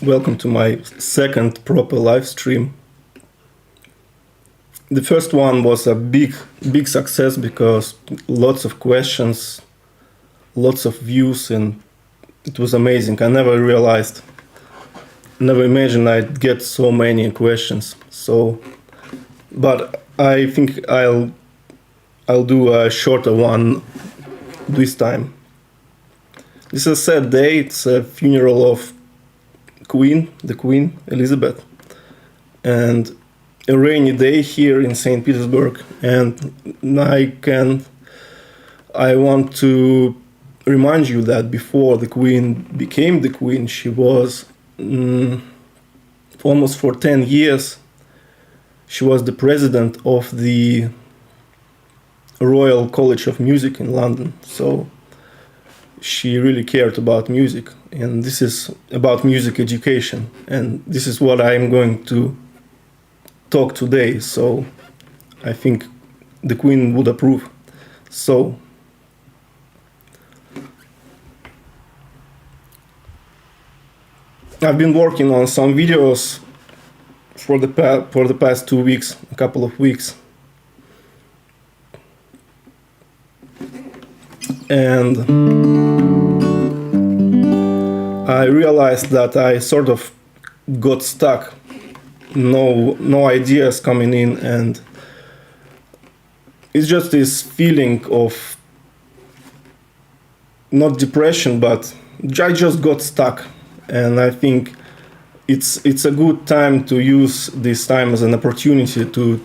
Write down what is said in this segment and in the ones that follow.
welcome to my second proper live stream. The first one was a big success because lots of questions, lots of views, and it was amazing. I never imagined I'd get so many questions. But I think I'll do a shorter one this time. This is a sad day. It's a funeral of the Queen Elizabeth, and a rainy day here in St. Petersburg. And I want to remind you that before the Queen became the Queen, she was almost for 10 years. She was the president of the Royal College of Music in London. So she really cared about music, and this is about music education, and this is what I'm going to talk today. So I think the Queen would approve. So I've been working on some videos for the past 2 weeks, a couple of weeks, and I realized that I sort of got stuck. No ideas coming in, and it's just this feeling of not depression, but I just got stuck. And I think it's a good time to use this time as an opportunity to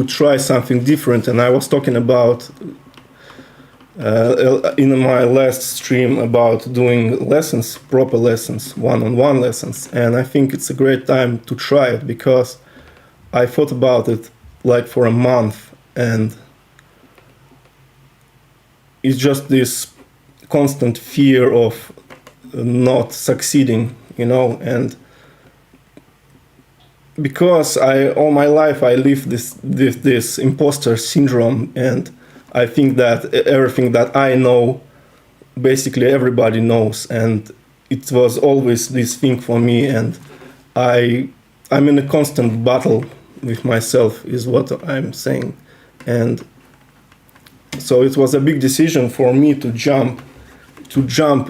try something different. And I was talking about in my last stream about doing lessons, proper lessons, one-on-one lessons, and I think it's a great time to try it, because I thought about it like for a month, and it's just this constant fear of not succeeding, and because all my life I lived this imposter syndrome, and I think that everything that I know, basically everybody knows, and it was always this thing for me, and I'm in a constant battle with myself, is what I'm saying. And so it was a big decision for me to jump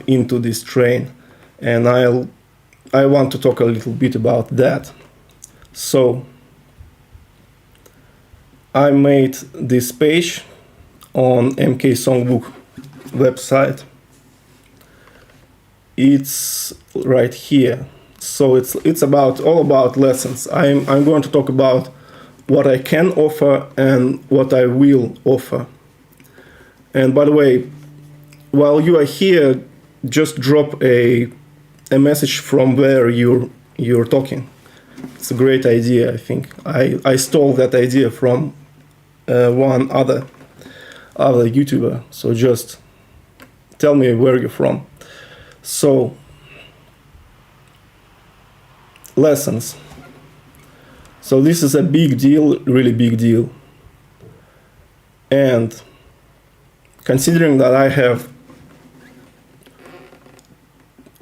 into this train, and I want to talk a little bit about that. So I made this page on MK Songbook website. It's right here. So it's all about lessons. I'm going to talk about what I can offer and what I will offer. And by the way, while you are here, just drop a message from where you're talking. It's a great idea, I think. I stole that idea from one other YouTuber, so just tell me where you're from. So, lessons. So this is a big deal, really big deal. And considering that I have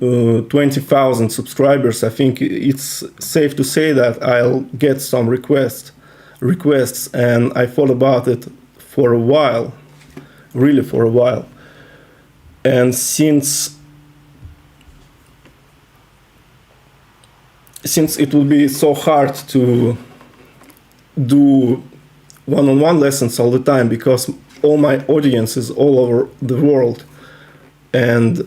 20,000 subscribers, I think it's safe to say that I'll get some requests, and I thought about it for a while. Really for a while. And since it will be so hard to do one-on-one lessons all the time, because all my audience is all over the world, and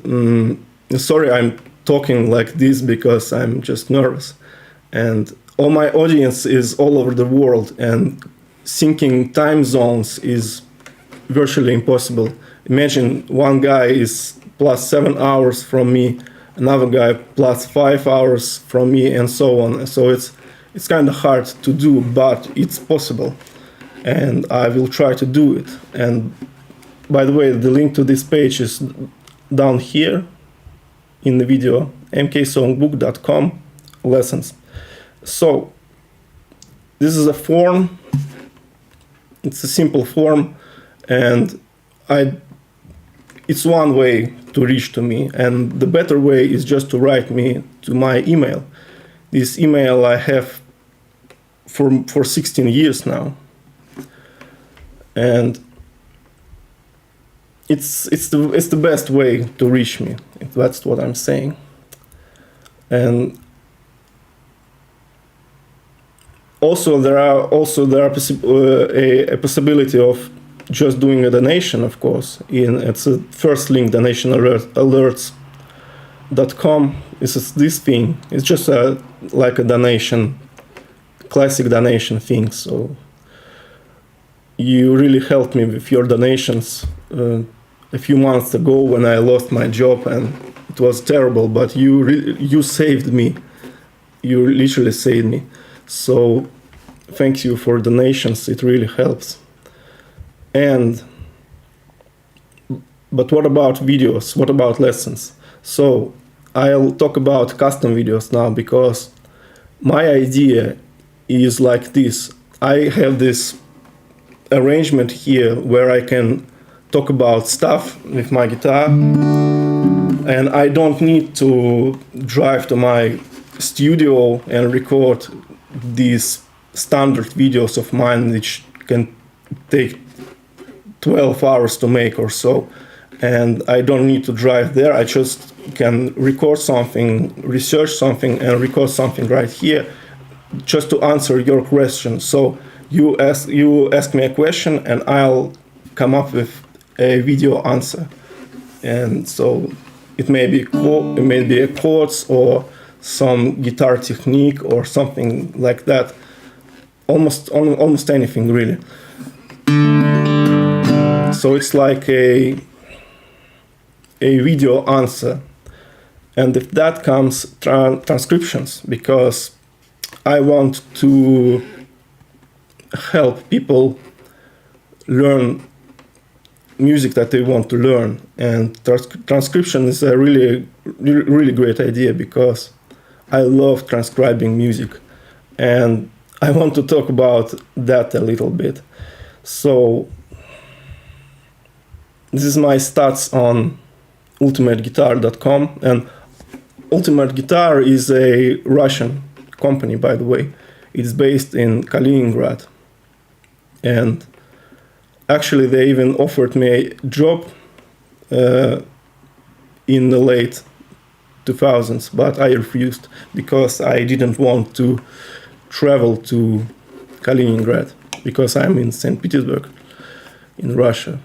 sorry I'm talking like this because I'm just nervous, and all my audience is all over the world, and syncing time zones is virtually impossible. Imagine one guy is +7 hours from me, another guy +5 hours from me, and so on. So it's kind of hard to do, but it's possible, and I will try to do it. And by the way, the link to this page is down here in the video, mksongbook.com lessons. So this is a form. It's a simple form, and it's one way to reach to me, and the better way is just to write me to my email. This email I have for 16 years now, and it's the best way to reach me. That's what I'm saying. And also there are a possibility of just doing a donation, of course. It's a first link, donationalerts.com. Is this thing. It's just like a donation, classic donation thing. So you really helped me with your donations a few months ago when I lost my job, and it was terrible, but you saved me. You literally saved me. So thank you for donations. It really helps. But what about videos? What about lessons? So I'll talk about custom videos now, because my idea is like this. I have this arrangement here where I can talk about stuff with my guitar, and I don't need to drive to my studio and record these standard videos of mine, which can take 12 hours to make or so. And I don't need to drive there. I just can record something, research something, and record something right here just to answer your question. So you ask me a question, and I'll come up with a video answer. And so it may be a chords or some guitar technique or something like that. Almost anything really. So it's like a video answer. And if that comes transcriptions, because I want to help people learn music that they want to learn. And transcription is a really great idea, because I love transcribing music, and I want to talk about that a little bit. So this is my stats on ultimateguitar.com, and Ultimate Guitar is a Russian company, by the way. It's based in Kaliningrad, and actually they even offered me a job in the late 2000s, but I refused because I didn't want to travel to Kaliningrad, because I'm in St. Petersburg in Russia.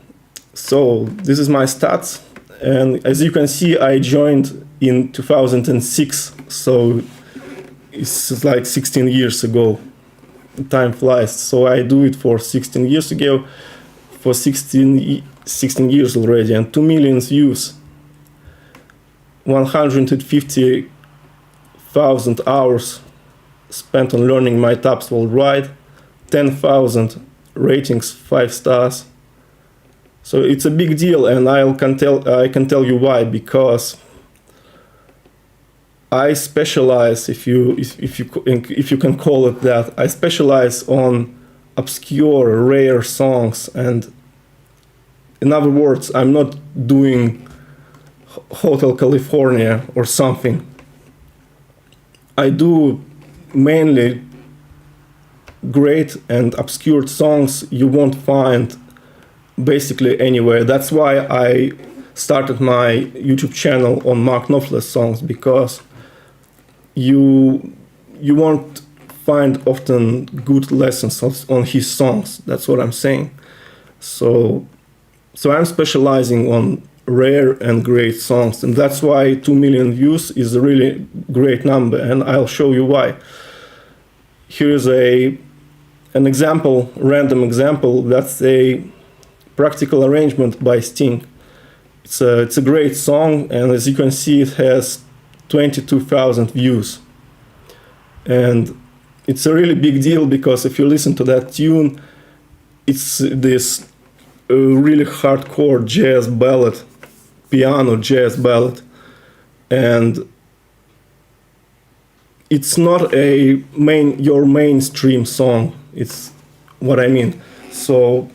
So this is my stats, and as you can see, I joined in 2006, so it's like 16 years ago. Time flies. So I do it for 16 years ago, for 16 years already, and 2 million views, 150,000 hours spent on learning my tabs worldwide, 10,000 ratings, 5 stars. So it's a big deal, and I can tell you why. Because I specialize, if you can call it that, I specialize on obscure, rare songs. And in other words, I'm not doing Hotel California or something. I do mainly great and obscure songs you won't find basically anywhere. That's why I started my YouTube channel on Mark Knopfler's songs, because you won't find often good lessons on his songs. That's what I'm saying. So I'm specializing on rare and great songs, and that's why 2 million views is a really great number, and I'll show you why. Here's an example, random example. That's a practical arrangement by Sting. It's a great song, and as you can see, it has 22,000 views. And it's a really big deal, because if you listen to that tune, it's this really hardcore jazz ballad, piano jazz ballad. And it's not your mainstream song. It's what I mean. So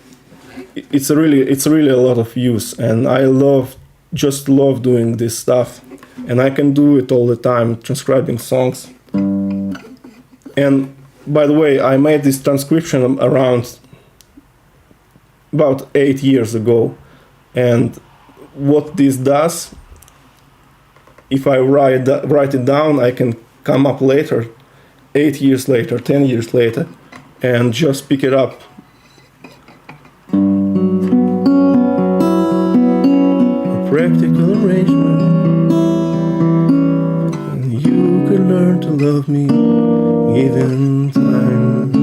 it's really a lot of views, and I just love doing this stuff. and I can do it all the time, transcribing songs. And by the way, I made this transcription around about 8 years ago, and what this does, if I write it down, I can come up later, 8 years later, 10 years later, and just pick it up. A practical arrangement, and you can learn to love me given time.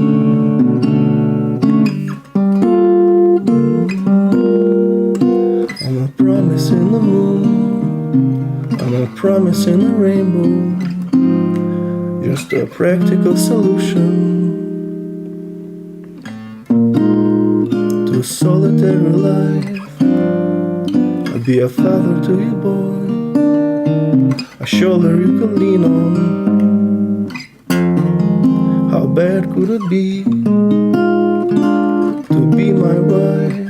I'm a promise in the moon, I'm a promise in the rainbow, just a practical solution to a solitary life. I'll be a father to you, boy, a shoulder you can lean on. How bad could it be to be my wife?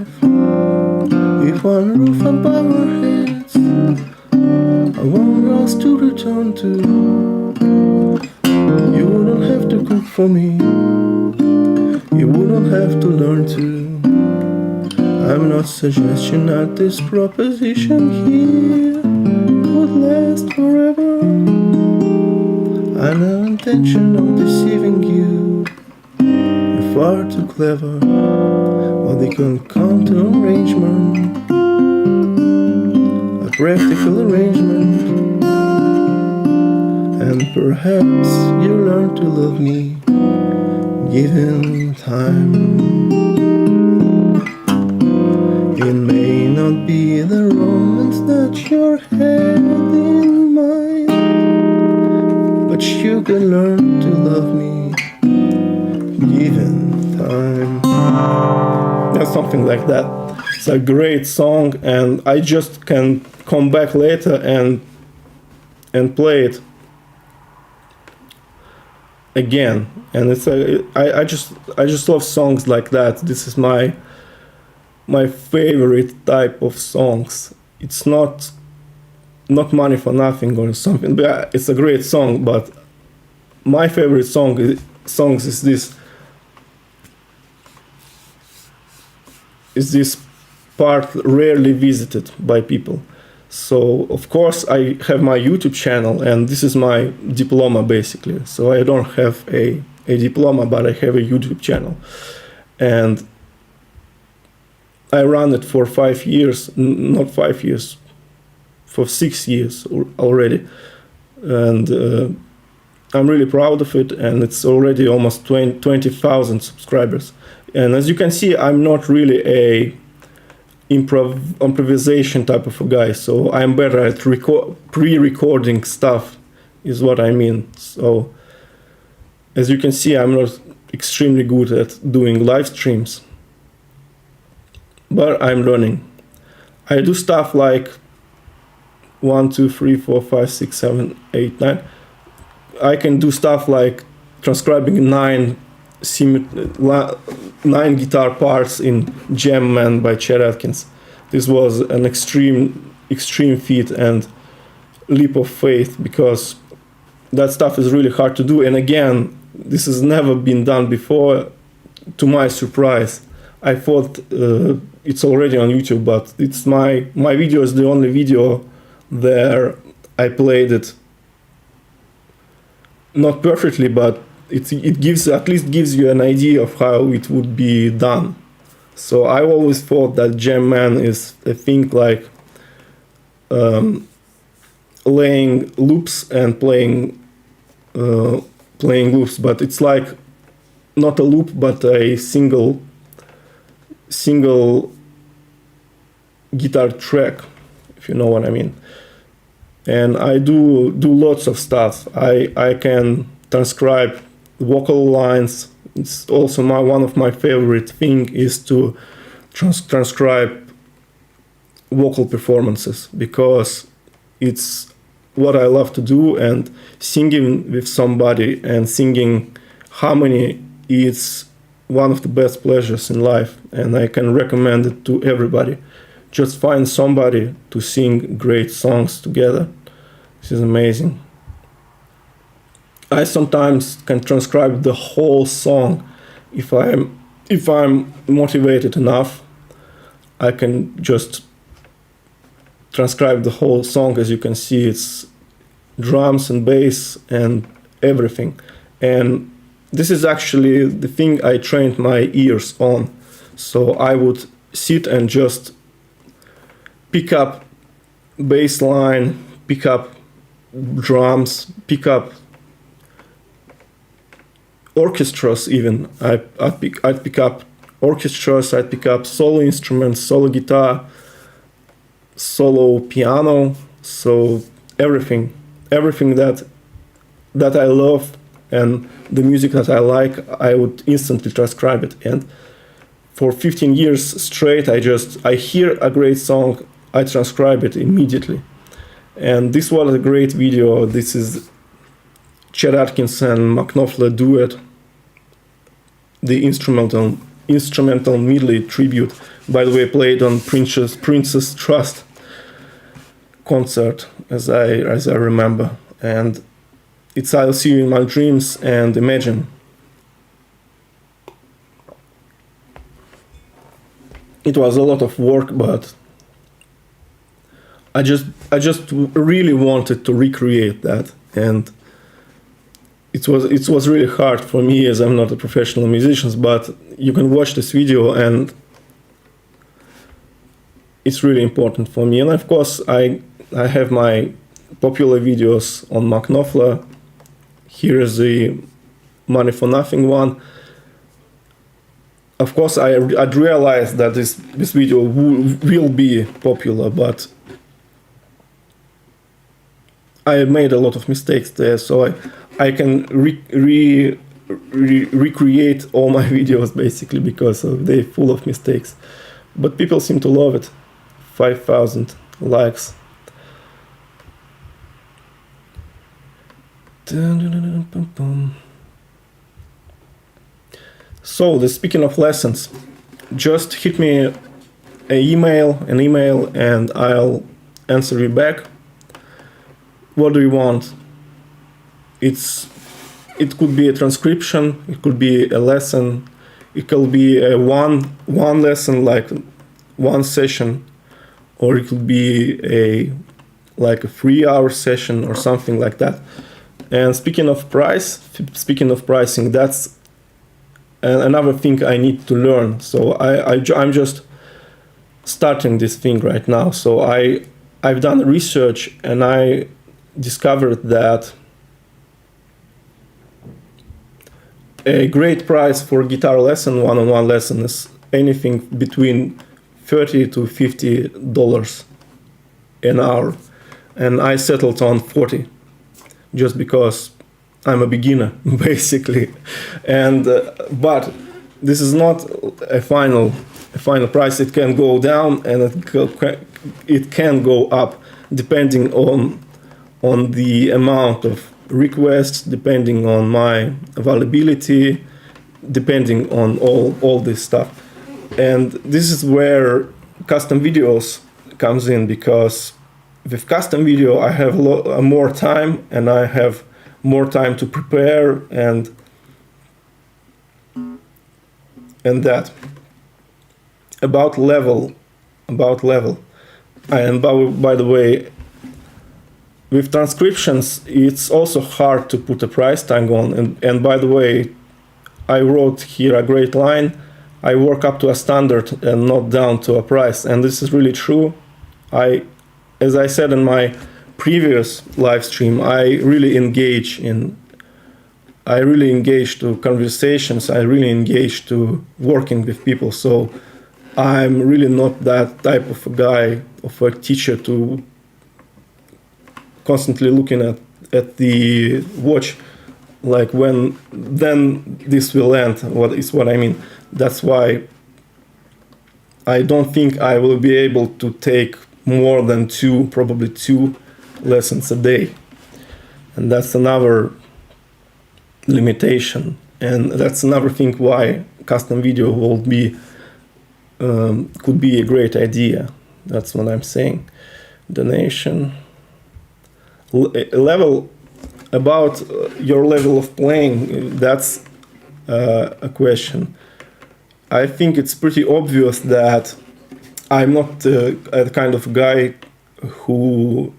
If one roof above our heads, and one house to return to, you wouldn't have to cook for me, you wouldn't have to learn to. I'm not suggesting that this proposition here could last forever. I have no intention of deceiving you, you're far too clever. Well, they can come to an arrangement, a practical arrangement, and perhaps you learn to love me given time. It may not be the romance that you had in mind, but you can learn to love me given time. Yeah, something like that. It's a great song, and I just can come back later and play it again. And it's I just love songs like that. This is my favorite type of songs. It's not Money for Nothing or something, but it's a great song. But my favorite songs is this part rarely visited by people. So of course I have my YouTube channel, and this is my diploma basically. So I don't have a diploma, but I have a YouTube channel, and I ran it for 5 years, not 5 years, for 6 years already, and I'm really proud of it, and it's already almost 20,000 subscribers. And as you can see, I'm not really a improvisation type of a guy, so I'm better at pre-recording stuff, is what I mean. So as you can see, I'm not extremely good at doing live streams, but I'm learning. I do stuff like 1, 2, 3, 4, 5, 6, 7, 8, 9. I can do stuff like transcribing 9 guitar parts in Jam Man by Chet Atkins. This was an extreme feat and leap of faith, because that stuff is really hard to do. And again, this has never been done before, to my surprise. I thought it's already on YouTube, but it's my video is the only video there I played it not perfectly, but it at least gives you an idea of how it would be done. So I always thought that Jam Man is a thing like laying loops and playing loops, but it's like not a loop, but a single guitar track, if you know what I mean. And I do lots of stuff. I can transcribe vocal lines. It's also one of my favorite thing is to transcribe vocal performances, because it's what I love to do, and singing with somebody and singing harmony is one of the best pleasures in life, and I can recommend it to everybody. Just find somebody to sing great songs together. This is amazing. I sometimes can transcribe the whole song if I'm motivated enough. I can just transcribe the whole song. As you can see, it's drums and bass and everything. And this is actually the thing I trained my ears on. So I would sit and just pick up bass line, pick up drums, pick up orchestras even. I'd pick up orchestras, I'd pick up solo instruments, solo guitar, solo piano, so everything that I love and the music that I like, I would instantly transcribe it. And for 15 years straight, I hear a great song, I transcribe it immediately. And this was a great video. This is Chet Atkins and Knopfler duet, the instrumental medley tribute, by the way, played on Princess Trust concert, as I remember. And it's I'll See You in My Dreams and Imagine. It was a lot of work, but I just really wanted to recreate that, and it was really hard for me, as I'm not a professional musician, but you can watch this video and it's really important for me. And of course I have my popular videos on Knopfler. Here is the Money for Nothing one. Of course I'd realized that this video will be popular, but I made a lot of mistakes there, so I can recreate all my videos basically because they're full of mistakes. But people seem to love it. 5,000 likes. So, speaking of lessons, just hit me an email and I'll answer you back. What do you want? It could be a transcription, it could be a lesson, it could be a one lesson, like one session, or it could be a 3-hour session or something like that. And speaking of pricing, that's another thing I need to learn. So I'm just starting this thing right now. So I've done research and I discovered that a great price for guitar lesson, one-on-one lesson, is anything between $30 to $50 an hour, and I settled on 40 just because I'm a beginner basically. And but this is not a final price. It can go down and it can go up depending on the amount of requests, depending on my availability, depending on all this stuff. And this is where custom videos comes in, because with custom video I have more time and I have more time to prepare and that. About level. And by the way, with transcriptions, it's also hard to put a price tag on. And by the way, I wrote here a great line. I work up to a standard and not down to a price. And this is really true. As I said in my previous live stream, I really engage to conversations. I really engage to working with people. So I'm really not that type of a guy, of a teacher to constantly looking at the watch, like when then this will end. What I mean. That's why I don't think I will be able to take more than probably two lessons a day, and that's another limitation. And that's another thing why custom video will be could be a great idea. That's what I'm saying. Donation. level, about your level of playing, that's a question. I think it's pretty obvious that I'm not a kind of guy who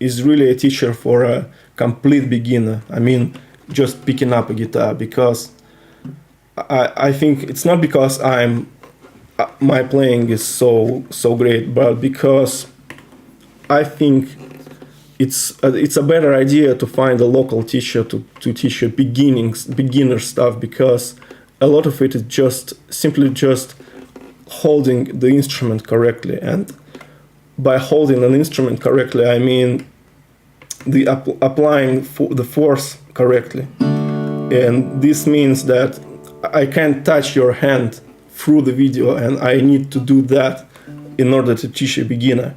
is really a teacher for a complete beginner. I mean, just picking up a guitar, because I think it's not because my playing is so great, but because I think it's a better idea to find a local teacher to teach you beginner stuff, because a lot of it is simply just holding the instrument correctly. And by holding an instrument correctly, I mean applying the force correctly. And this means that I can't touch your hand through the video, and I need to do that in order to teach a beginner.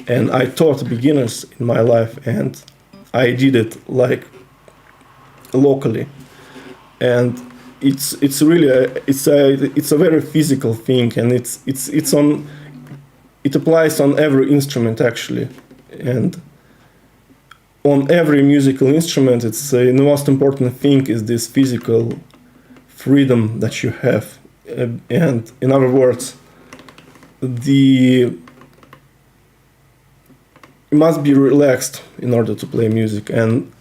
And I taught beginners in my life, and I did it like locally. And it's really it's a very physical thing, and it applies on every instrument actually. And on every musical instrument, it's the most important thing is this physical freedom that you have. And in other words, you must be relaxed in order to play music. And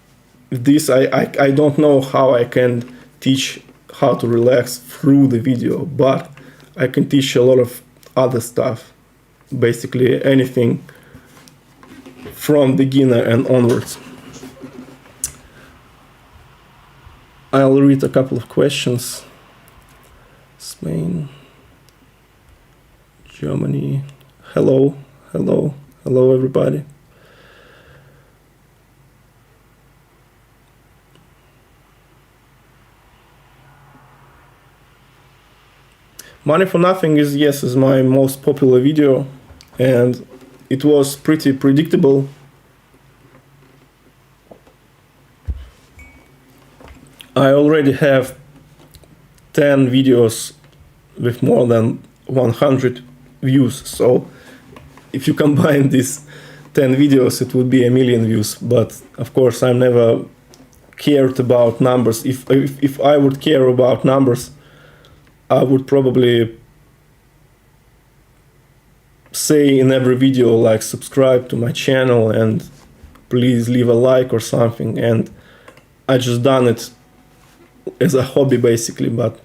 this, I don't know how I can teach how to relax through the video, but I can teach a lot of other stuff, basically anything from beginner and onwards. I'll read a couple of questions. Spain, Germany. Hello everybody. Money for Nothing is my most popular video, and it was pretty predictable. I already have 10 videos with more than 100 views, so if you combine these 10 videos, it would be 1 million views. But of course, I never cared about numbers. If I would care about numbers, I would probably say in every video, like, subscribe to my channel and please leave a like or something. And I just done it as a hobby basically, but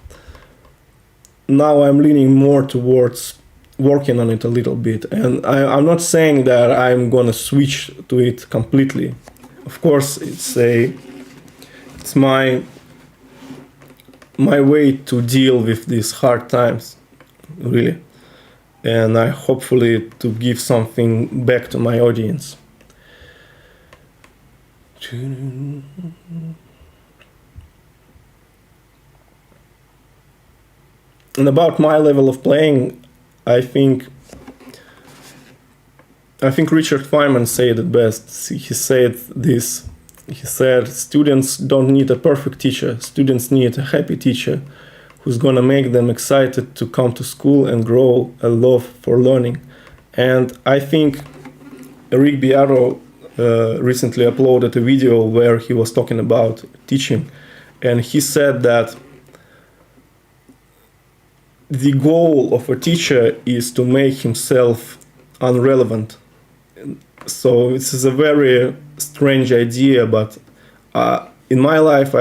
now I'm leaning more towards working on it a little bit. And I'm not saying that I'm gonna switch to it completely. Of course, it's my way to deal with these hard times, really. And I hopefully to give something back to my audience. And about my level of playing, I think Richard Feynman said it best. He said this. He said, students don't need a perfect teacher. Students need a happy teacher who's gonna make them excited to come to school and grow a love for learning. And I think Rick Beato recently uploaded a video where he was talking about teaching. And he said that the goal of a teacher is to make himself unrelevant. So this is a very strange idea, but in my life,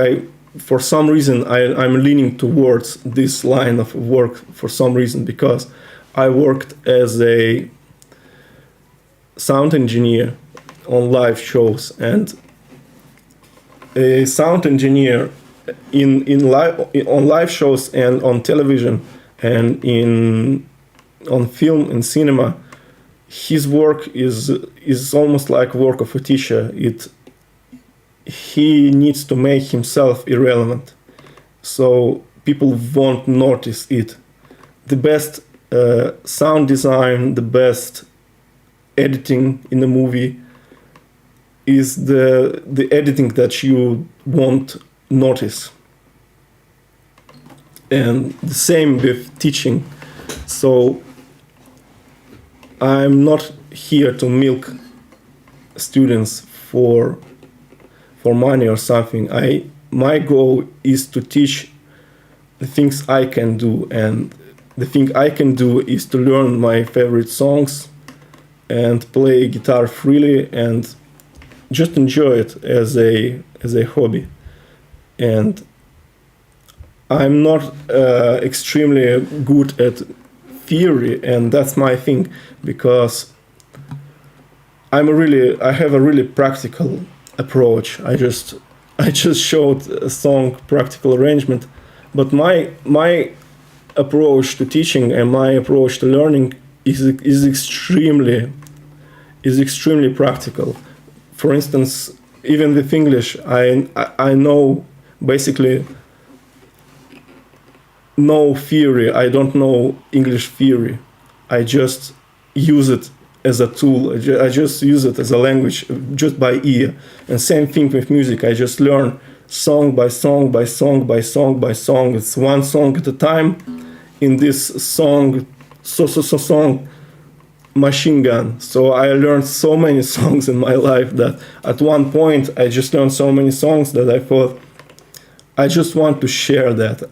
for some reason, I'm leaning towards this line of work for some reason, because I worked as a sound engineer on live shows, and a sound engineer on live shows and on television and on film and cinema, his work is almost like work of a teacher. He needs to make himself irrelevant, so people won't notice it. The best sound design, the best editing in a movie is the editing that you won't notice. And the same with teaching. So I'm not here to milk students for money or something. My goal is to teach the things I can do, and the thing I can do is to learn my favorite songs and play guitar freely and just enjoy it as a hobby. And I'm not extremely good at theory, and that's my thing, because I have a really practical approach. I just showed a song practical arrangement, but my approach to teaching and my approach to learning is extremely practical. For instance, even with English, I know basically no theory. I don't know English theory. I just use it as a tool. I just use it as a language, just by ear. And same thing with music. I just learn song by song by song by song by song. It's one song at a time. In this song, song, Machine Gun. So I learned so many songs in my life that at one point I just learned so many songs that I thought I just want to share that.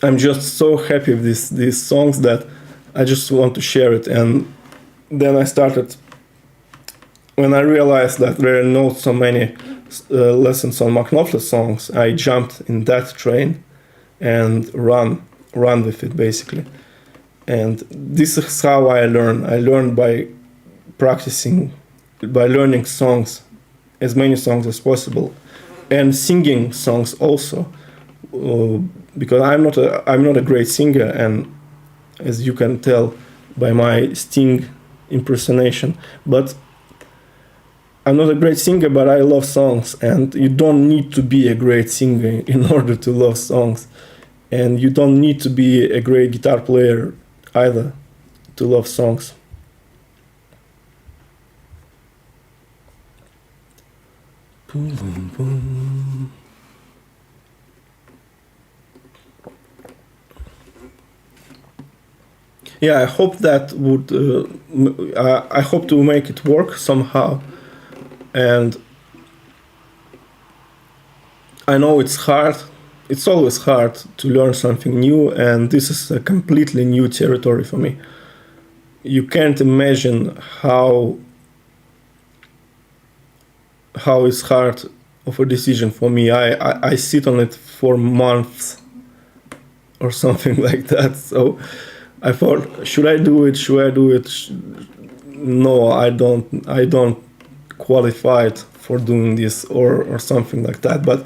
I'm just so happy with these songs that I just want to share it. And then I started, when I realized that there are not so many lessons on Knopfler songs, I jumped in that train and run with it basically. And this is how I learn. I learn by practicing, by learning songs, as many songs as possible, and singing songs also. Because I'm not a great singer, and as you can tell by my Sting impersonation, but I'm not a great singer, but I love songs, and you don't need to be a great singer in order to love songs, and you don't need to be a great guitar player either to love songs. Boom, boom, boom. Yeah, I hope that would. I hope to make it work somehow, and I know it's hard. It's always hard to learn something new, and this is a completely new territory for me. You can't imagine how it's hard of a decision for me. I sit on it for months or something like that. So I thought, should I do it? Should I do it? No, I don't qualify it for doing this or something like that. But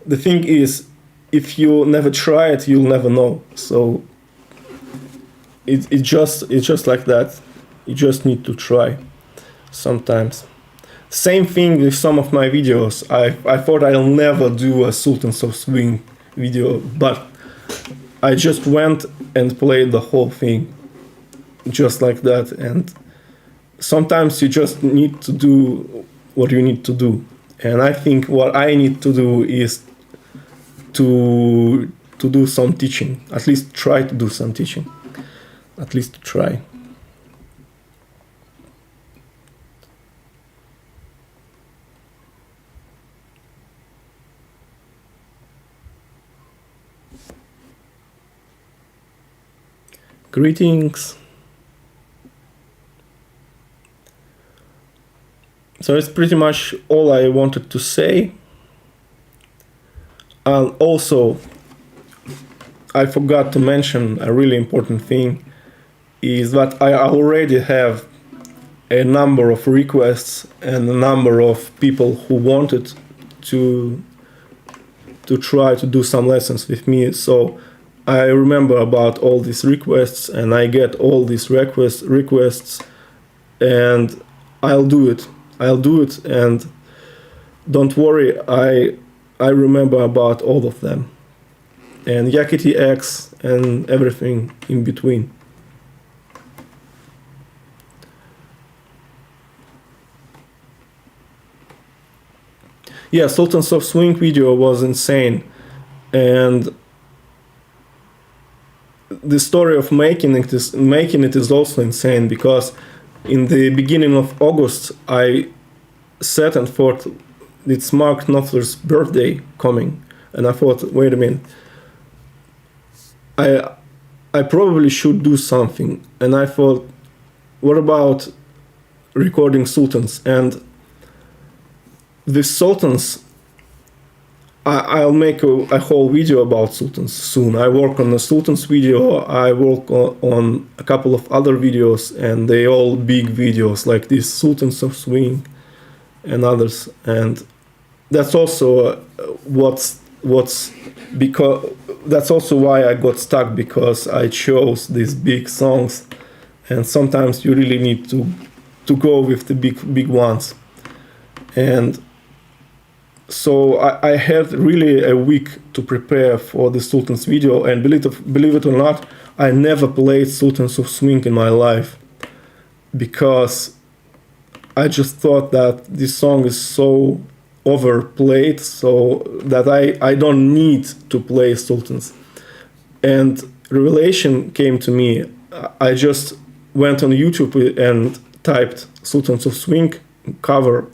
the thing is, if you never try it, you'll never know. So it's just like that. You just need to try sometimes. Same thing with some of my videos. I thought I'll never do a Sultans of Swing video, but I just went and played the whole thing just like that. And sometimes you just need to do what you need to do. And I think what I need to do is to do some teaching, at least try to do some teaching, at least try. Greetings. So it's pretty much all I wanted to say. And also, I forgot to mention a really important thing, is that I already have a number of requests and a number of people who wanted to try to do some lessons with me. So I remember about all these requests, and I get all these requests, and I'll do it. And don't worry, I remember about all of them, and Yakety X and everything in between. Yeah, Sultans of Swing video was insane, and the story of making it is also insane, because in the beginning of August I set and thought it's Mark Knopfler's birthday coming, and I thought, wait a minute, I probably should do something, and I thought, what about recording sultans? And the sultans, I'll make a whole video about sultans soon. I work on the sultans video, I work on a couple of other videos, and they all big videos like this, Sultans of Swing and others. And that's also because that's also why I got stuck, because I chose these big songs, and sometimes you really need to go with the big ones. And so I had really a week to prepare for the Sultans video, and believe it or not, I never played Sultans of Swing in my life, because I just thought that this song is so overplayed, so that I don't need to play Sultans. And revelation came to me. I just went on YouTube and typed Sultans of Swing cover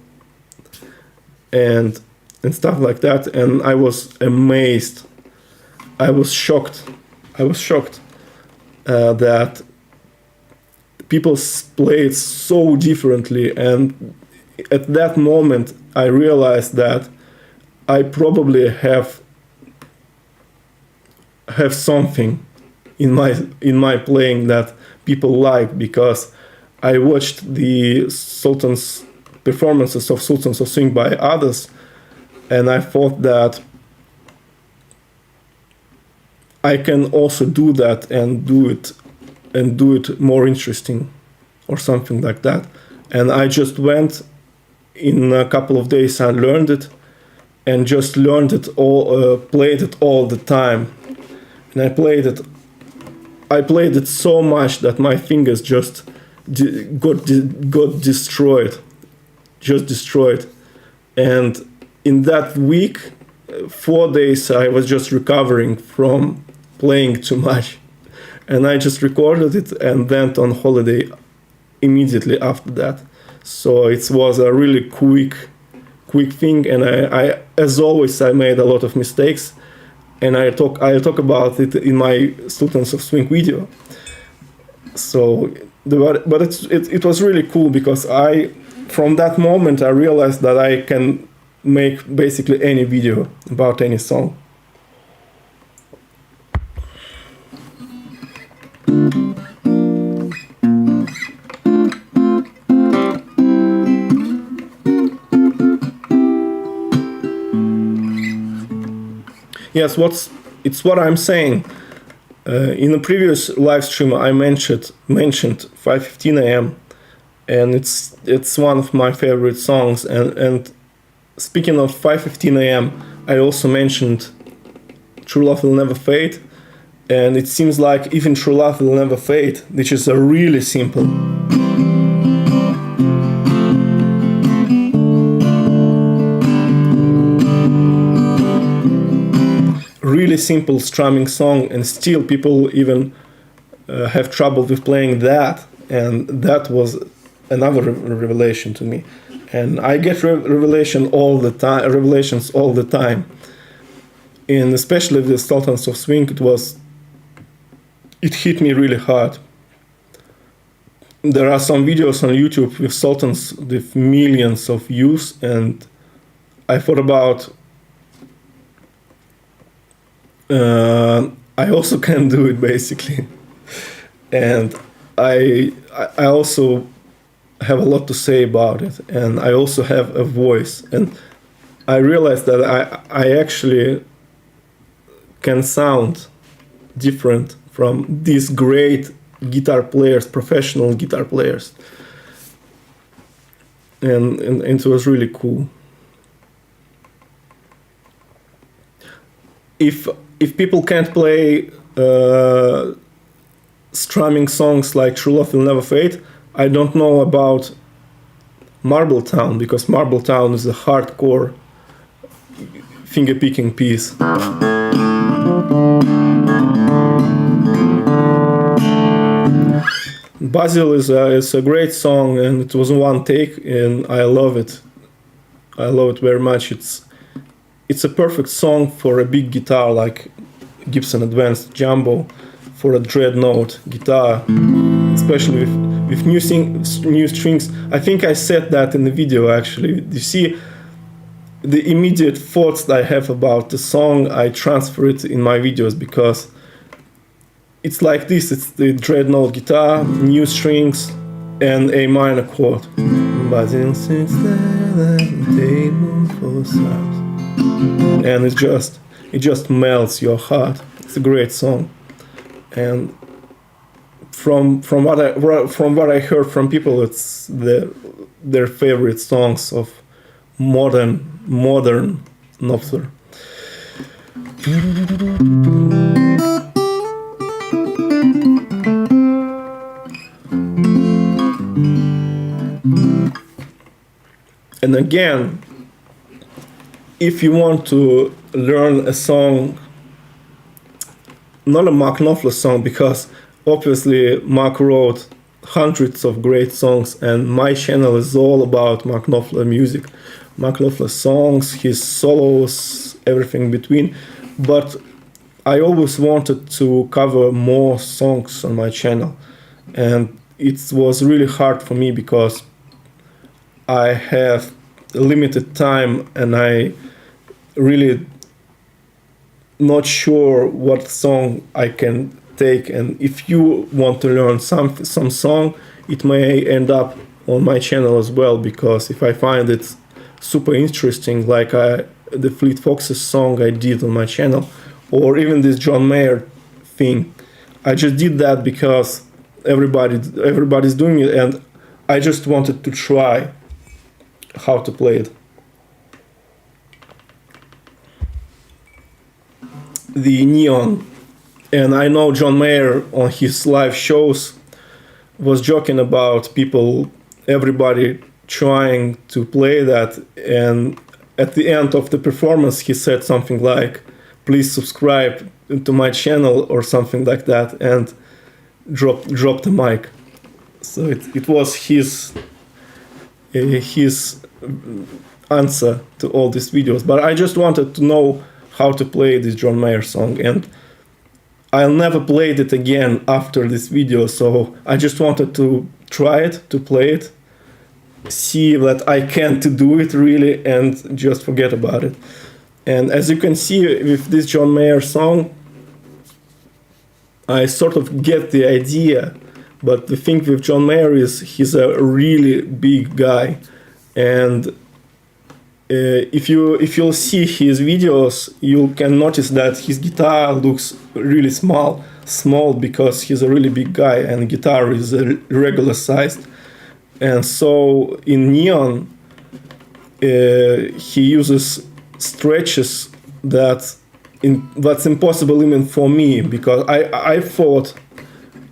and stuff like that, and I was amazed. I was shocked that people play it so differently. And at that moment I realized that I probably have something in my playing that people like, because I watched the Sultans performances of Sultans of Swing by others, and I thought that I can also do that and do it more interesting or something like that. And I just went in a couple of days and learned it, and just learned it all, played it all the time. And I played it so much that my fingers just got destroyed, and in that week, 4 days, I was just recovering from playing too much, and I just recorded it and went on holiday immediately after that. So it was a really quick thing, and I as always I made a lot of mistakes, and I talk about it in my Sultans of Swing video. So but it was really cool, because from that moment I realized that I can make basically any video about any song. Yes, it's what I'm saying. In the previous live stream I mentioned 5:15 a.m. and it's one of my favorite songs, and speaking of 5:15 a.m., I also mentioned True Love Will Never Fade, and it seems like even True Love Will Never Fade, which is a really simple, strumming song, and still people even have trouble with playing that, and that was another revelation to me. And I get revelations all the time, and especially the Sultans of Swing, it hit me really hard. There are some videos on YouTube with Sultans with millions of views, and I thought about I also can do it basically, and I also have a lot to say about it, and I also have a voice, and I realized that I actually can sound different from these great guitar players, professional guitar players, and it was really cool. If people can't play strumming songs like True Love Will Never Fade, I don't know about Marble Town, because Marble Town is a hardcore finger-picking piece. Basil is a great song, and it was one take, and I love it. I love it very much. It's a perfect song for a big guitar like Gibson Advanced Jumbo, for a dreadnought guitar, especially with new strings. I think I said that in the video actually. You see, the immediate thoughts I have about the song, I transfer it in my videos, because it's like this. It's the dreadnought guitar, new strings, and a minor chord. But sits there at the table for sight. And it just melts your heart. It's a great song. And from what I heard from people, it's their favorite songs of modern Knopfler. And again, if you want to learn a song, not a Mark Knopfler song, because obviously Mark wrote hundreds of great songs, and my channel is all about Mark Knopfler music, Mark Knopfler songs, his solos, everything between. But I always wanted to cover more songs on my channel, and it was really hard for me because I have limited time and I really not sure what song I can take. And if you want to learn some song, it may end up on my channel as well, because if I find it super interesting, like the Fleet Foxes song I did on my channel, or even this John Mayer thing, I just did that because everybody's doing it, and I just wanted to try how to play it. The Neon, and I know John Mayer on his live shows was joking about everybody trying to play that, and at the end of the performance he said something like, "Please subscribe to my channel," or something like that, and dropped the mic. So it was his answer to all these videos. But I just wanted to know how to play this John Mayer song, and I'll never play it again after this video, so I just wanted to try it, to play it, see that I can to do it really, and just forget about it. And as you can see with this John Mayer song, I sort of get the idea, but the thing with John Mayer is he's a really big guy, and if you'll see his videos, you can notice that his guitar looks really small because he's a really big guy and guitar is regular sized. And so in Neon, he uses stretches that's impossible even for me, because I thought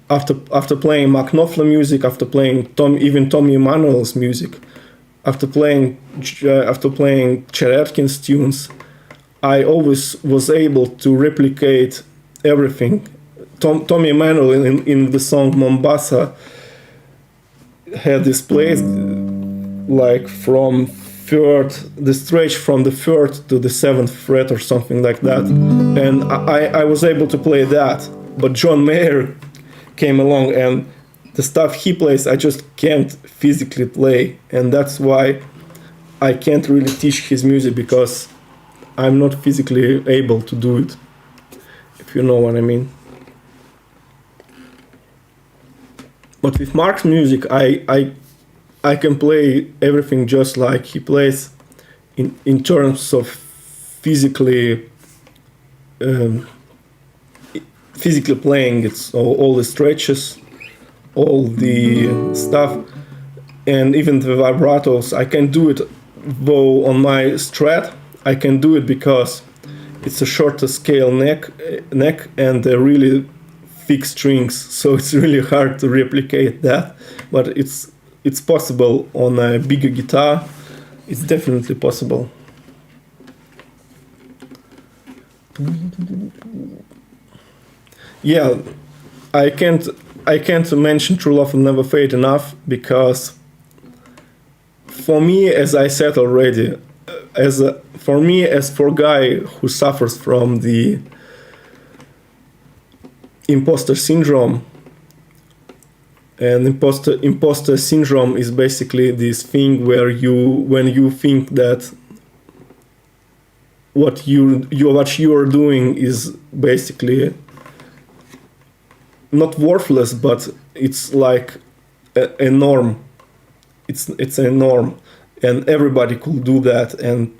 after playing Mark Knopfler music, after playing even Tommy Emmanuel's music, after playing Chet Atkins tunes, I always was able to replicate everything. Tommy Emmanuel in the song Mombasa had this place like from the stretch from the 3rd to the 7th fret or something like that, and I was able to play that. But John Mayer came along, and the stuff he plays I just can't physically play, and that's why I can't really teach his music, because I'm not physically able to do it, if you know what I mean. But with Mark's music, I can play everything just like he plays in terms of physically playing. It's all the stretches, all the stuff, and even the vibratos. I can do it, though on my Strat I can do it because it's a shorter scale neck and they're really thick strings, so it's really hard to replicate that. But it's possible on a bigger guitar. It's definitely possible. Yeah, I can't mention True Love Will Never Fade enough, because for me, as I said already, for me, as for a guy who suffers from the imposter syndrome, and imposter syndrome is basically this thing when you think that what you are doing is basically not worthless, but it's like a norm. It's a norm, and everybody could do that, and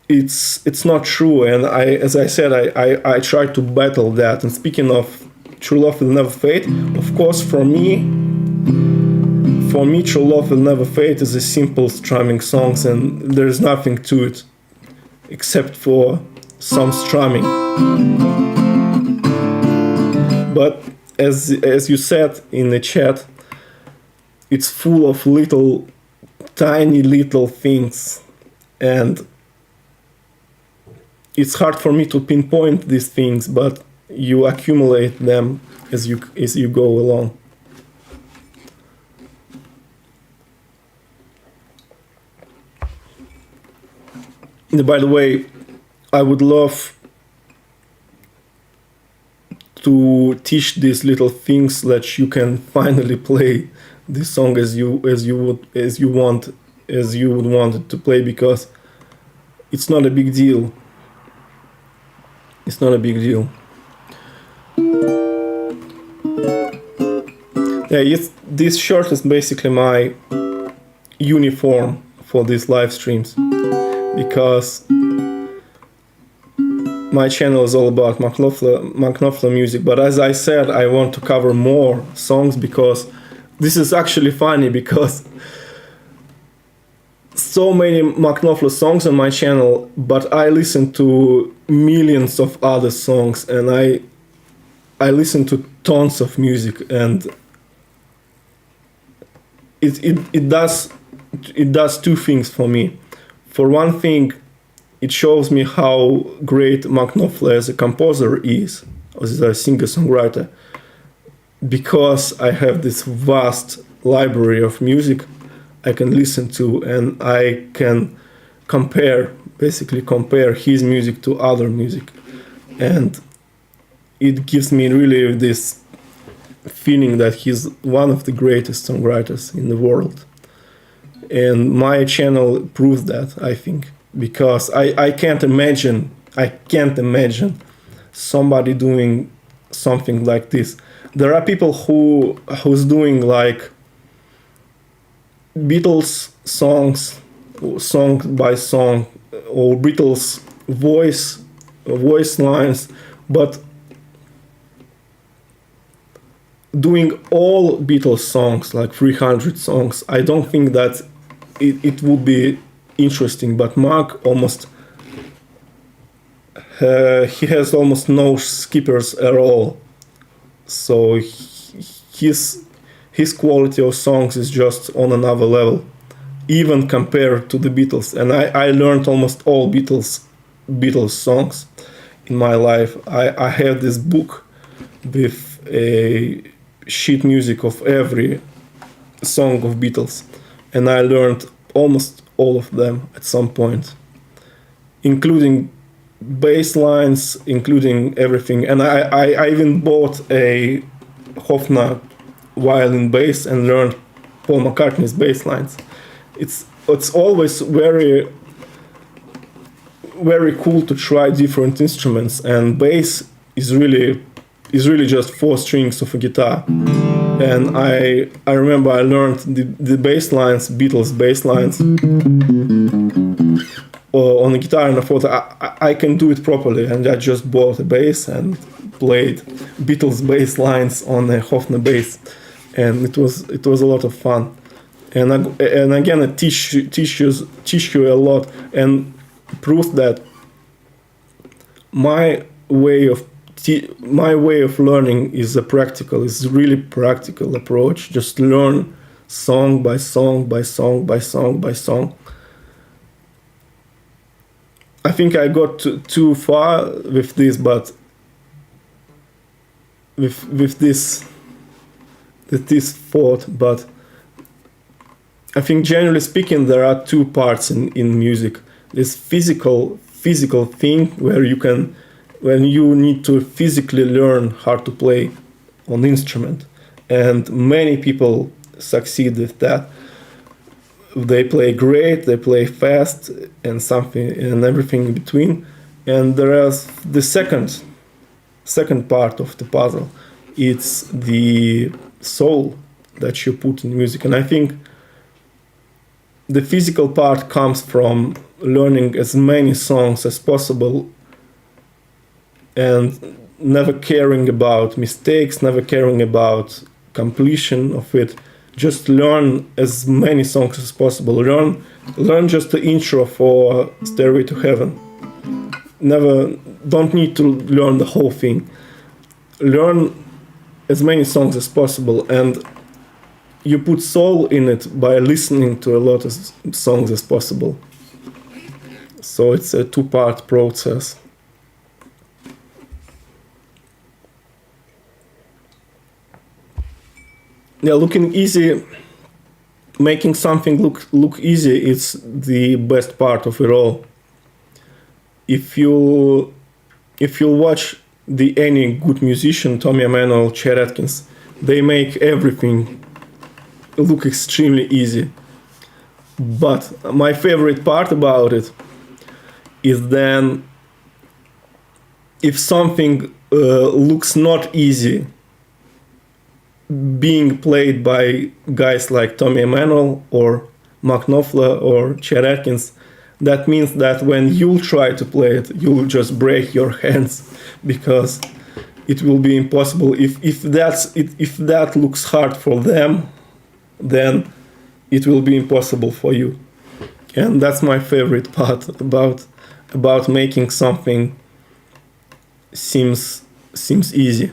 it's not true. And as I said, I try to battle that. And speaking of True Love Will Never Fade, of course, for me, True Love Will Never Fade is a simple strumming song, and there's nothing to it except for some strumming. But as you said in the chat, it's full of tiny little things, and it's hard for me to pinpoint these things, but you accumulate them as you go along. And by the way, I would love to teach these little things that you can finally play this song as you would want it to play, because it's not a big deal. It's not a big deal. Yeah, this shirt is basically my uniform for these live streams, because my channel is all about Knopfler music. But as I said, I want to cover more songs, because this is actually funny, because so many Knopfler songs on my channel, but I listen to millions of other songs, and I listen to tons of music, and it does two things for me. For one thing, it shows me how great Knopfler as a composer is, as a singer-songwriter, because I have this vast library of music I can listen to, and I can basically compare his music to other music, and it gives me really this feeling that he's one of the greatest songwriters in the world. And my channel proves that, I think, because I can't imagine somebody doing something like this. There are people who's doing like Beatles songs, song by song, or Beatles voice lines, but doing all Beatles songs, like 300 songs, I don't think that it would be interesting. But Mark he has almost no skippers at all, so his quality of songs is just on another level, even compared to the Beatles. And I learned almost all Beatles songs in my life. I have this book with a sheet music of every song of Beatles, and I learned almost all of them at some point, including bass lines, including everything. And I even bought a Hofner violin bass and learned Paul McCartney's bass lines. It's always very cool to try different instruments, and bass is really just 4 strings of a guitar. And I remember I learned the bass lines, Beatles bass lines, on the guitar, and I thought I can do it properly, and I just bought a bass and played Beatles bass lines on a Hofner bass, and it was a lot of fun. And again, it teach you a lot, and proves that my way of learning is really practical approach. Just learn song by song by song by song by song. I think I got too far with this, but with this thought. But I think generally speaking, there are two parts in music. This physical thing where when you need to physically learn how to play on instrument, and many people succeed with that. They play great, they play fast, and something and everything in between. And there is the second part of the puzzle. It's the soul that you put in music, and I think the physical part comes from learning as many songs as possible and never caring about mistakes, never caring about completion of it. Just learn as many songs as possible. Learn just the intro for Stairway to Heaven. Don't need to learn the whole thing. Learn as many songs as possible, and you put soul in it by listening to a lot of songs as possible. So it's a two-part process. Yeah, looking easy, making something look easy is the best part of it all. If you watch any good musician, Tommy Emmanuel, Chet Atkins, they make everything look extremely easy. But my favorite part about it is then if something looks not easy being played by guys like Tommy Emmanuel or Mark Knopfler or Chet Atkins, that means that when you try to play it, you'll just break your hands, because it will be impossible. If that looks hard for them, then it will be impossible for you. And that's my favorite part about making something seems easy.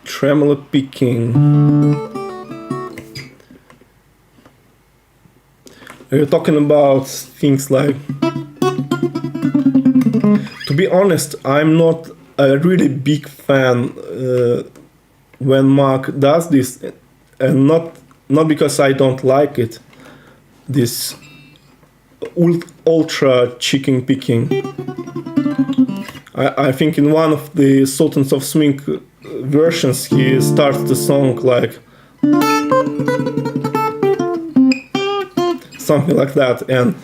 Tremolo picking. You're talking about things like, to be honest, I'm not a really big fan when Mark does this, and not because I don't like it, this ultra chicken picking. I think in one of the Sultans of Swing versions he starts the song like something like that, and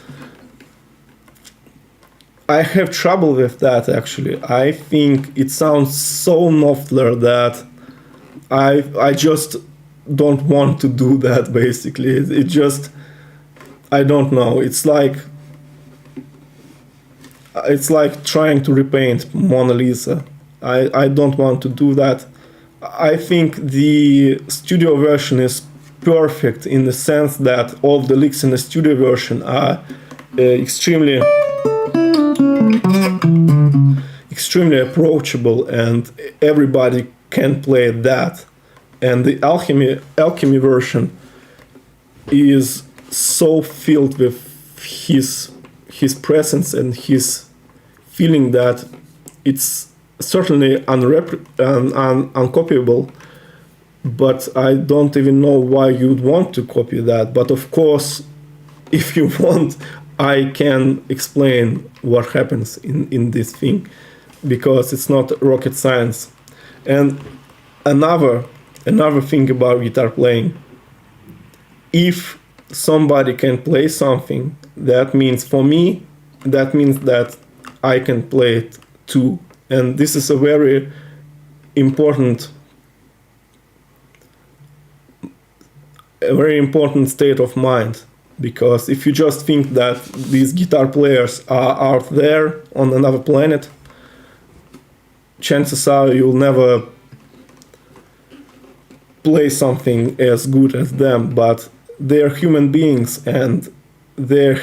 I have trouble with that actually. I think it sounds so Knopfler that I just don't want to do that basically. It just, I don't know, it's like trying to repaint Mona Lisa. I don't want to do that. I think the studio version is perfect in the sense that all the licks in the studio version are extremely approachable, and everybody can play that. And the alchemy version is so filled with his presence and his feeling that it's certainly uncopyable, but I don't even know why you'd want to copy that. But of course, if you want, I can explain what happens in this thing, because it's not rocket science. And another thing about guitar playing, if somebody can play something, that means for me, that means that I can play it too. And this is a very important state of mind, because if you just think that these guitar players are out there on another planet, chances are you'll never play something as good as them. But they're human beings, and they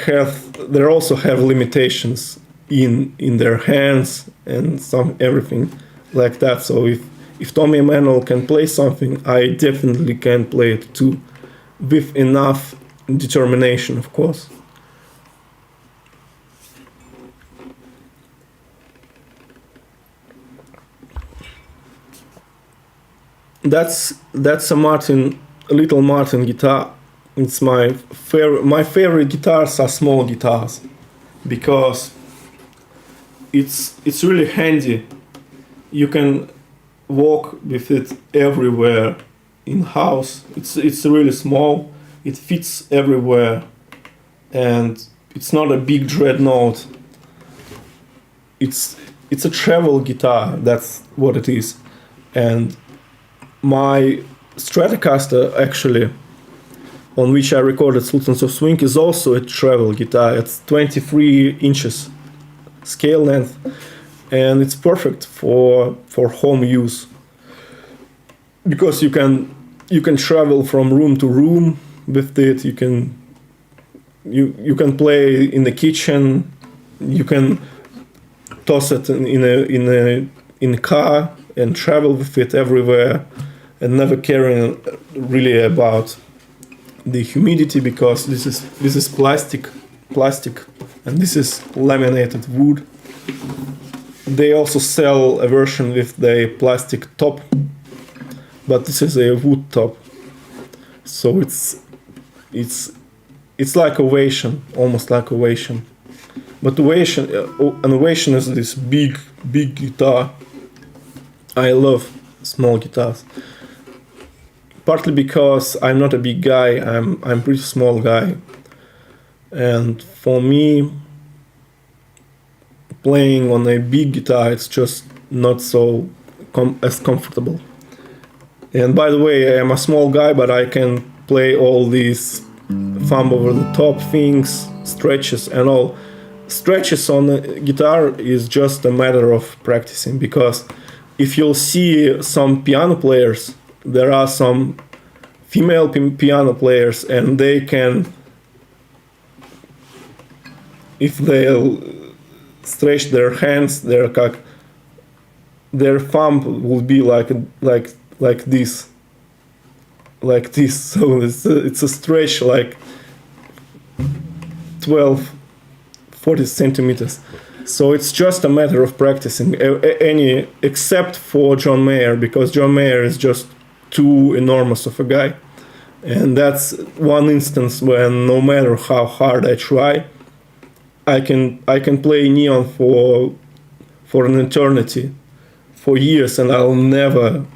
also have limitations in their hands and everything like that. So if Tommy Emmanuel can play something, I definitely can play it too, with enough determination, of course. that's a little Martin guitar. It's my favorite guitars are small guitars because it's really handy. You can walk with it everywhere in house. It's really small. It fits everywhere, and it's not a big dreadnought. It's a travel guitar. That's what it is. And my Stratocaster, actually, on which I recorded Sultans of Swing, is also a travel guitar. It's 23 inches scale length, and it's perfect for home use because you can travel from room to room with it. You can play in the kitchen. You can toss it in a car and travel with it everywhere, and never caring really about the humidity because this is plastic, and this is laminated wood. They also sell a version with the plastic top, but this is a wood top. So it's like Ovation, almost like Ovation. But an Ovation is this big guitar. I love small guitars. Partly because I'm not a big guy, I'm pretty small guy. And for me, playing on a big guitar, it's just not so as comfortable. And by the way, I'm a small guy, but I can play all these thumb over the top things, stretches and all. Stretches on the guitar is just a matter of practicing, because if you'll see some piano players, there are some female piano players, and they can, if they'll stretch their hands, their thumb will be like this. So it's a stretch like 40 centimeters. So it's just a matter of practicing. Except for John Mayer, because John Mayer is just too enormous of a guy, and that's one instance when no matter how hard I try, I can play Neon for an eternity, for years, and I'll never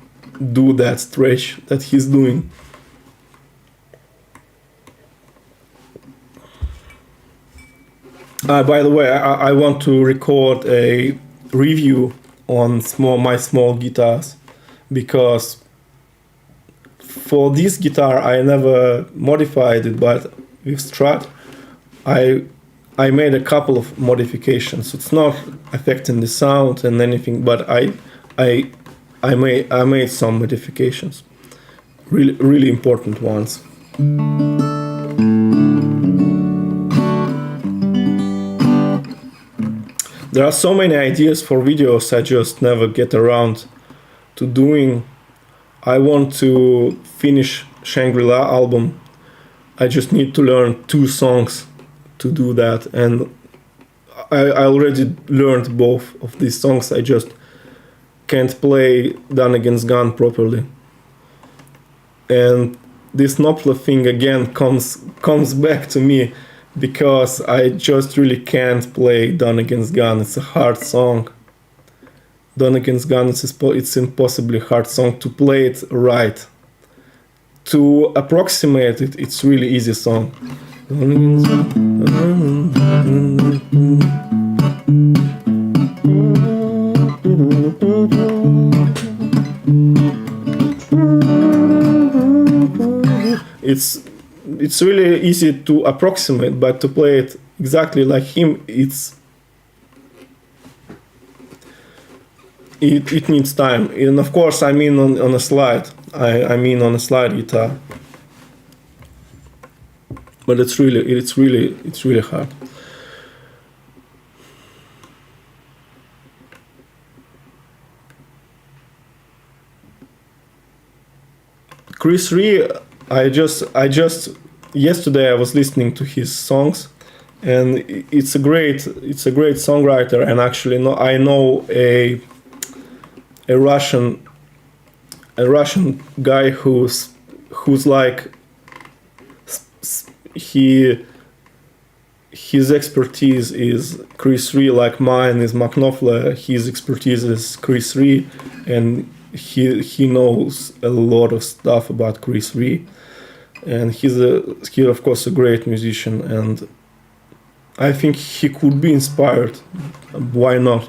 do that stretch that he's doing. By the way, I want to record a review on my small guitars, because for this guitar I never modified it, but with Strat I made a couple of modifications. It's not affecting the sound and anything, but I made some modifications, really important ones. There are so many ideas for videos I just never get around to doing. I want to finish Shangri-La album. I just need to learn 2 songs to do that, and I already learned both of these songs. I just can't play Done Against Gun properly. And this Knopfler thing again comes back to me, because I just really can't play Done Against Gun. It's a hard song. Done Against Gun, it's impossibly hard song to play it right. To approximate it, it's really easy song. It's really easy to approximate, but to play it exactly like him, it needs time. And of course, I mean on a slide. I mean on a slide guitar. But it's really hard. Chris Rea, I just yesterday I was listening to his songs, and it's a great songwriter. And actually, I know a Russian a Russian guy who's like his expertise is Chris 3, like mine is Knopfler. His expertise is Chris 3, and he knows a lot of stuff about Chris 3, and he's of course a great musician, and I think he could be inspired. Why not?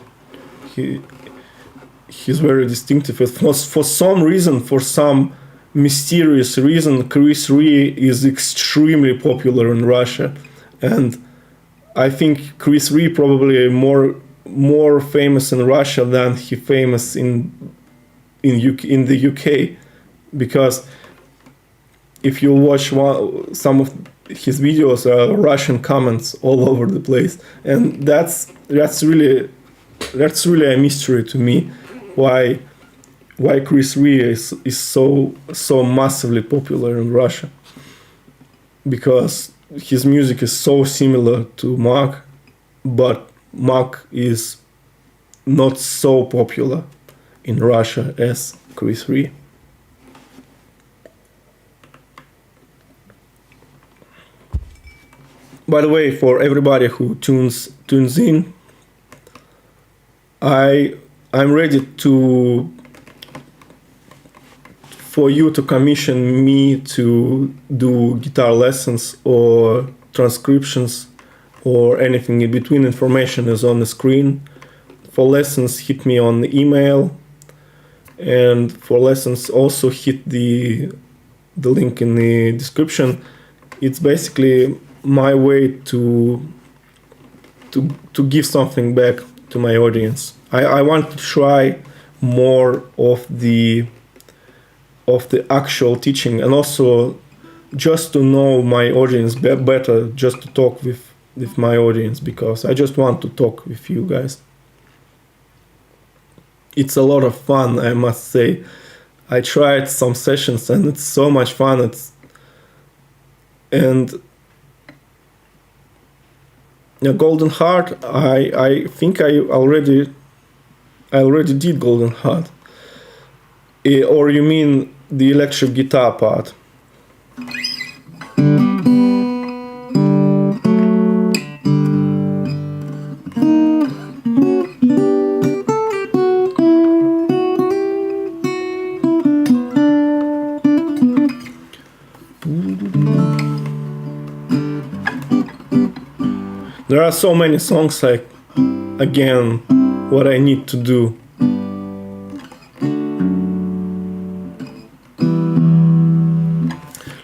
He's very distinctive. For some reason, for some mysterious reason, Chris 3 is extremely popular in Russia, and I think Chris 3 probably more famous in Russia than he famous in the UK, because if you watch some of his videos, Russian comments all over the place, and that's really a mystery to me, why Chris 3 is so massively popular in Russia, because his music is so similar to Mark, but Mark is not so popular in Russia as Chris 3. By the way, for everybody who tunes in, I'm ready for you to commission me to do guitar lessons or transcriptions or anything in between. Information is on the screen. For lessons, hit me on the email, and for lessons also hit the link in the description. It's basically my way to give something back to my audience. I want to try more of the actual teaching, and also just to know my audience better, just to talk with my audience, because I just want to talk with you guys. It's a lot of fun, I must say. I tried some sessions and it's so much fun. Golden Heart, I think I already did Golden Heart. Or you mean the electric guitar part? There are so many songs, like, again, what I need to do.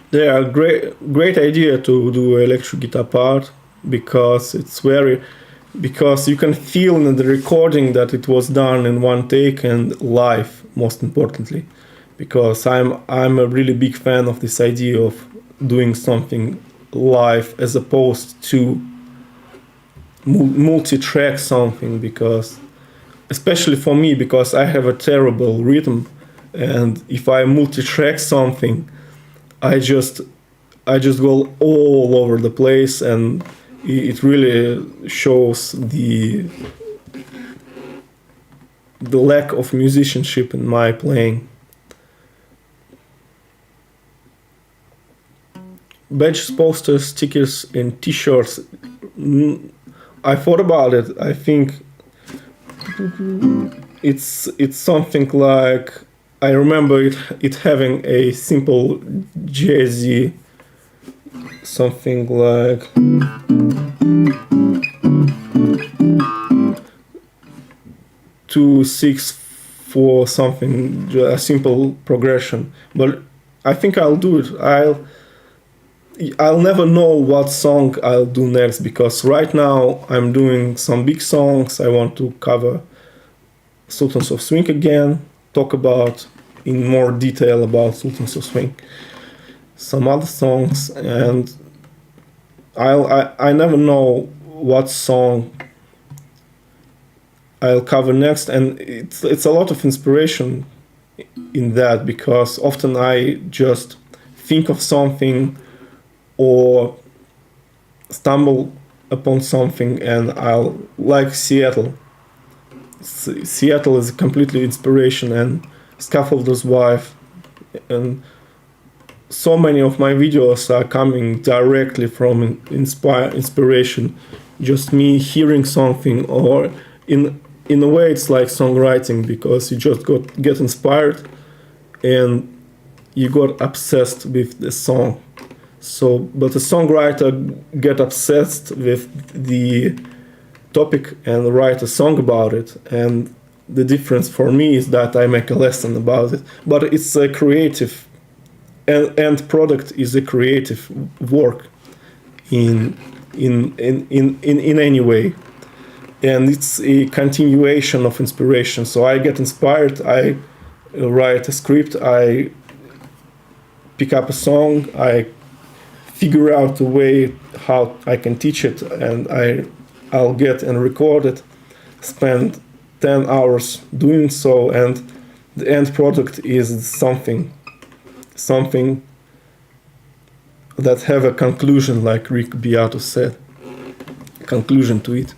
They are great idea to do electric guitar part, because because you can feel in the recording that it was done in one take and live, most importantly, because I'm a really big fan of this idea of doing something live as opposed to multi-track something, because especially for me, because I have a terrible rhythm, and if I multi-track something, I just go all over the place, and it really shows the lack of musicianship in my playing. Badges, posters, stickers, and t-shirts. I thought about it. I think it's something like, I remember it having a simple jazzy, something like two, 6, 4, something, a simple progression. But I think I'll do it. I'll never know what song I'll do next, because right now I'm doing some big songs. I want to cover Sultans of Swing again, talk about in more detail about Sultans of Swing, some other songs, and I never know what song I'll cover next, and it's a lot of inspiration in that, because often I just think of something or stumble upon something, and I'll, like Seattle. Seattle is completely inspiration, and Scaffolder's Wife, and so many of my videos are coming directly from inspiration, just me hearing something, or in a way it's like songwriting, because you just get inspired and you got obsessed with the song. So, but a songwriter get obsessed with the topic and write a song about it, and the difference for me is that I make a lesson about it. But it's a creative, end product is a creative work in any way, and it's a continuation of inspiration. So I get inspired, I write a script, I pick up a song, I figure out a way how I can teach it, and I'll get and record it, spend 10 hours doing so, and the end product is something that have a conclusion, like Rick Beato said, conclusion to it.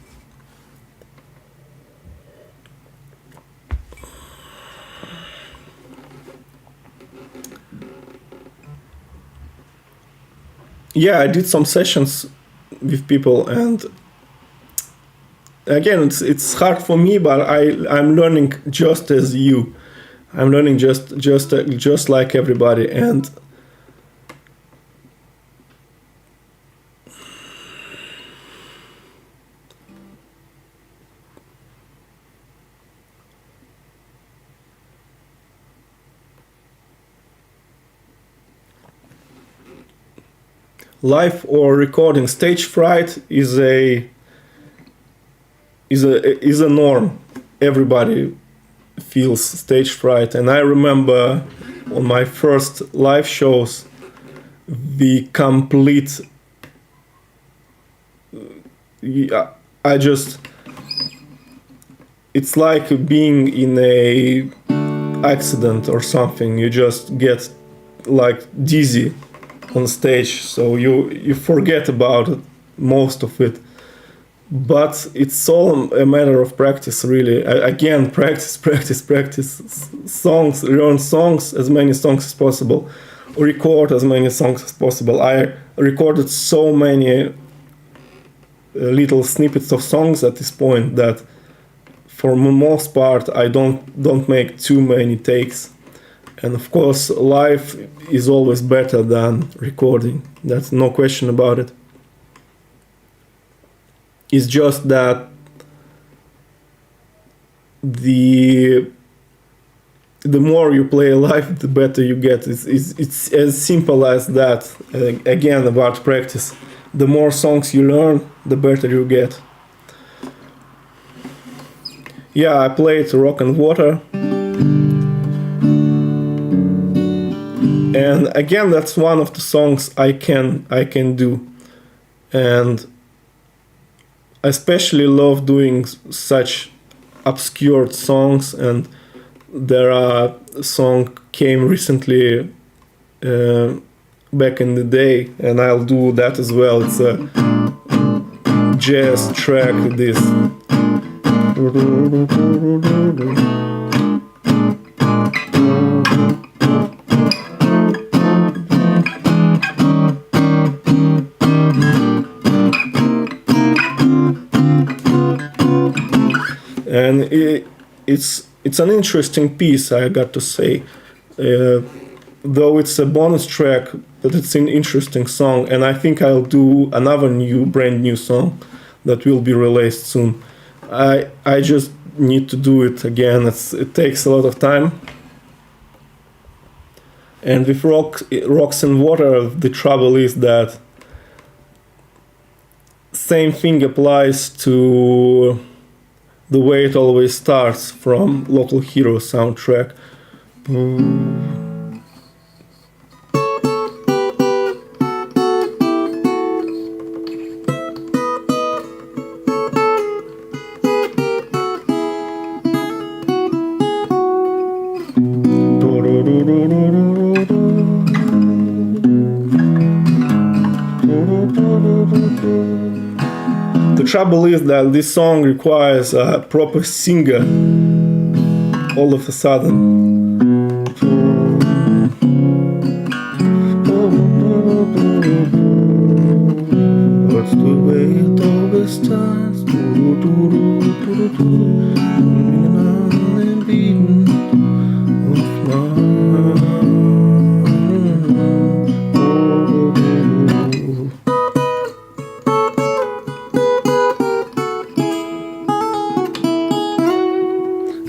Yeah, I did some sessions with people, and again, it's hard for me, but I'm learning just as you. I'm learning just like everybody, and live or recording stage fright is a norm. Everybody feels stage fright, and I remember on my first live shows, the complete it's like being in a accident or something. You just get like dizzy on stage, so you forget about it, most of it. But it's all a matter of practice, really. Again, practice. Songs, learn songs, as many songs as possible. Record as many songs as possible. I recorded so many little snippets of songs at this point that, for the most part, I don't make too many takes. And of course, live is always better than recording. That's no question about it. It's just that the more you play live, the better you get. It's as simple as that. Again, about practice. The more songs you learn, the better you get. Yeah, I played Rock and Water. And again, that's one of the songs I can do. And I especially love doing such obscure songs, and there are a song came recently back in the day, and I'll do that as well. It's a jazz track, this. And it's an interesting piece, I got to say. Though it's a bonus track, but it's an interesting song, and I think I'll do another brand new song that will be released soon. I just need to do it again. It takes a lot of time. And with Rocks and Water, the trouble is that same thing applies to the way it always starts from Local Hero soundtrack. The trouble is that this song requires a proper singer all of a sudden. the way it always starts. Beating of my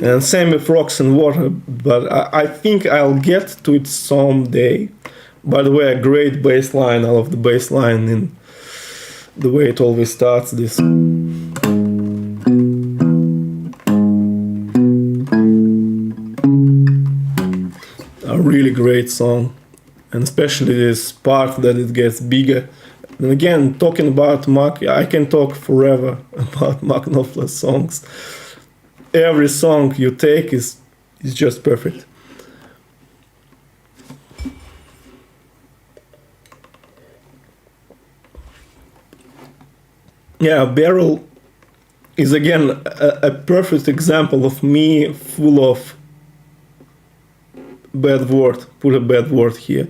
and same with Rocks and Water, but I think I'll get to it someday. By the way, a great bass line. I love the bass line in the way it always starts. This a really great song, and especially this part that it gets bigger. And again, talking about Mark, I can talk forever about Mark Knopfler's songs. Every song you take is just perfect. Yeah, Barrel is again a perfect example of me full of bad word. Put a bad word here.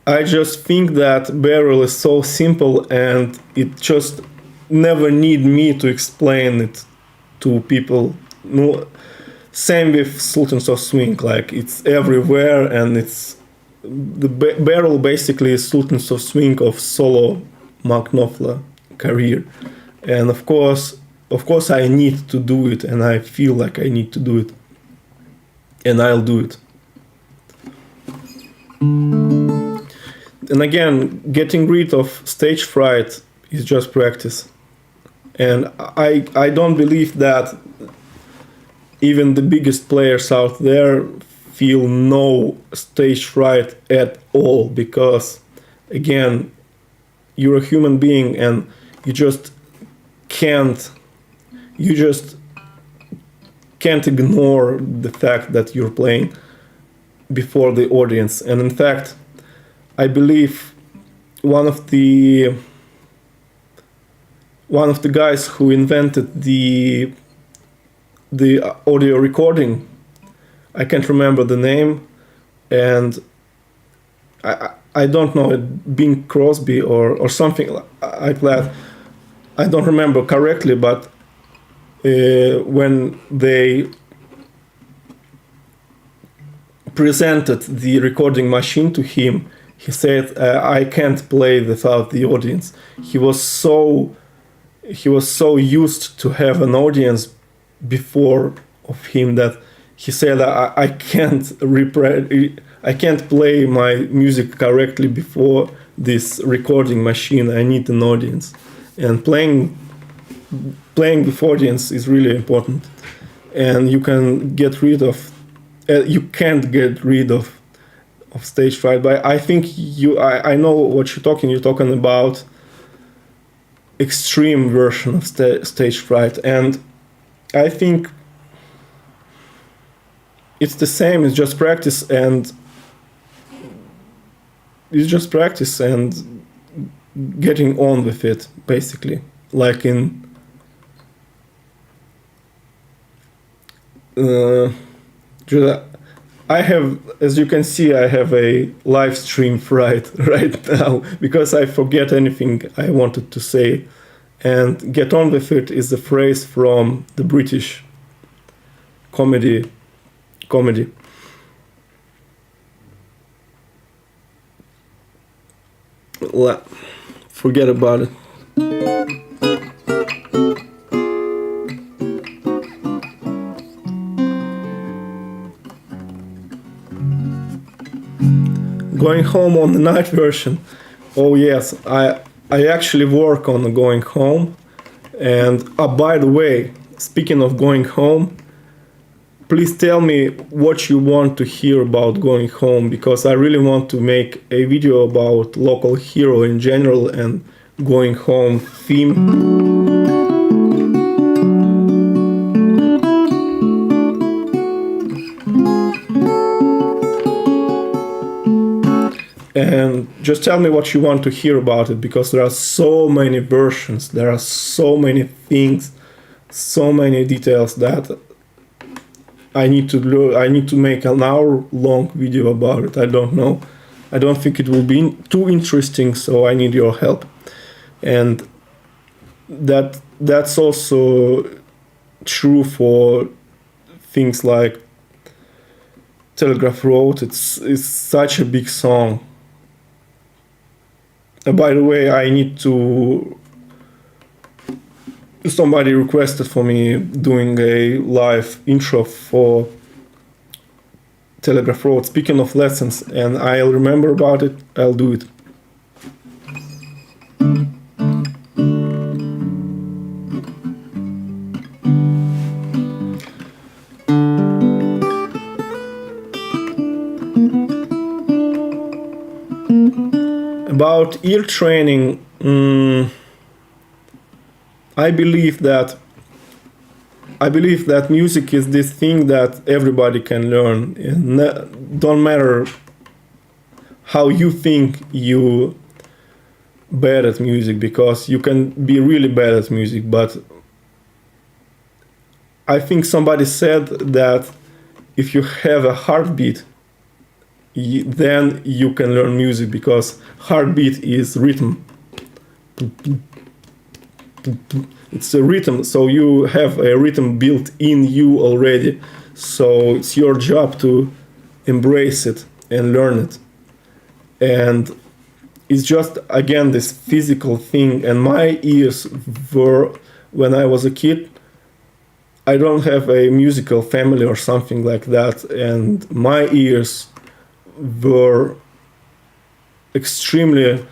I just think that Barrel is so simple and it just never need me to explain it to people. No, same with Sultans of Swing, like it's everywhere, and it's the Barrel basically is Sultans of Swing of solo Mark Knopfler career. And of course I need to do it, and I feel like I need to do it, and I'll do it. And again, getting rid of stage fright is just practice. And I don't believe that even the biggest players out there feel no stage fright at all, because again, you're a human being and you just can't ignore the fact that you're playing before the audience. And in fact, I believe one of the guys who invented the audio recording, I can't remember the name, and I don't know, it Bing Crosby or something like that. I don't remember correctly, but when they presented the recording machine to him, he said, I can't play without the audience. He was so used to have an audience before of him that he said, I can't play my music correctly before this recording machine. I need an audience. And playing with audience is really important. And you can get rid of, you can't get rid of stage fright. But I think I know what you're talking about extreme version of stage fright. And I think it's the same, it's just practice, and getting on with it, basically. Like in I have, as you can see, I have a live stream fright right now because I forget anything I wanted to say. And get on with it is a phrase from the British comedy. Forget about it. Going Home on the night version. Oh yes, I actually work on Going Home. And by the way, speaking of Going Home, please tell me what you want to hear about Going Home, because I really want to make a video about Local Hero in general and Going Home theme. And just tell me what you want to hear about it, because there are so many versions, there are so many things, so many details that I need to make an hour-long video about it. I don't know. I don't think it will be too interesting, so I need your help. and that's also true for things like Telegraph Road. It's such a big song. By the way, I need to. Somebody requested for me doing a live intro for Telegraph Road. Speaking of lessons, and I'll remember about it, I'll do it. About ear training, I believe that music is this thing that everybody can learn. Don't matter how you think you bad at music, because you can be really bad at music. But I think somebody said that if you have a heartbeat, then you can learn music, because heartbeat is rhythm. It's a rhythm, so you have a rhythm built in you already. So it's your job to embrace it and learn it. And it's just, again, this physical thing. And my ears were, when I was a kid, I don't have a musical family or something like that, and my ears were extremely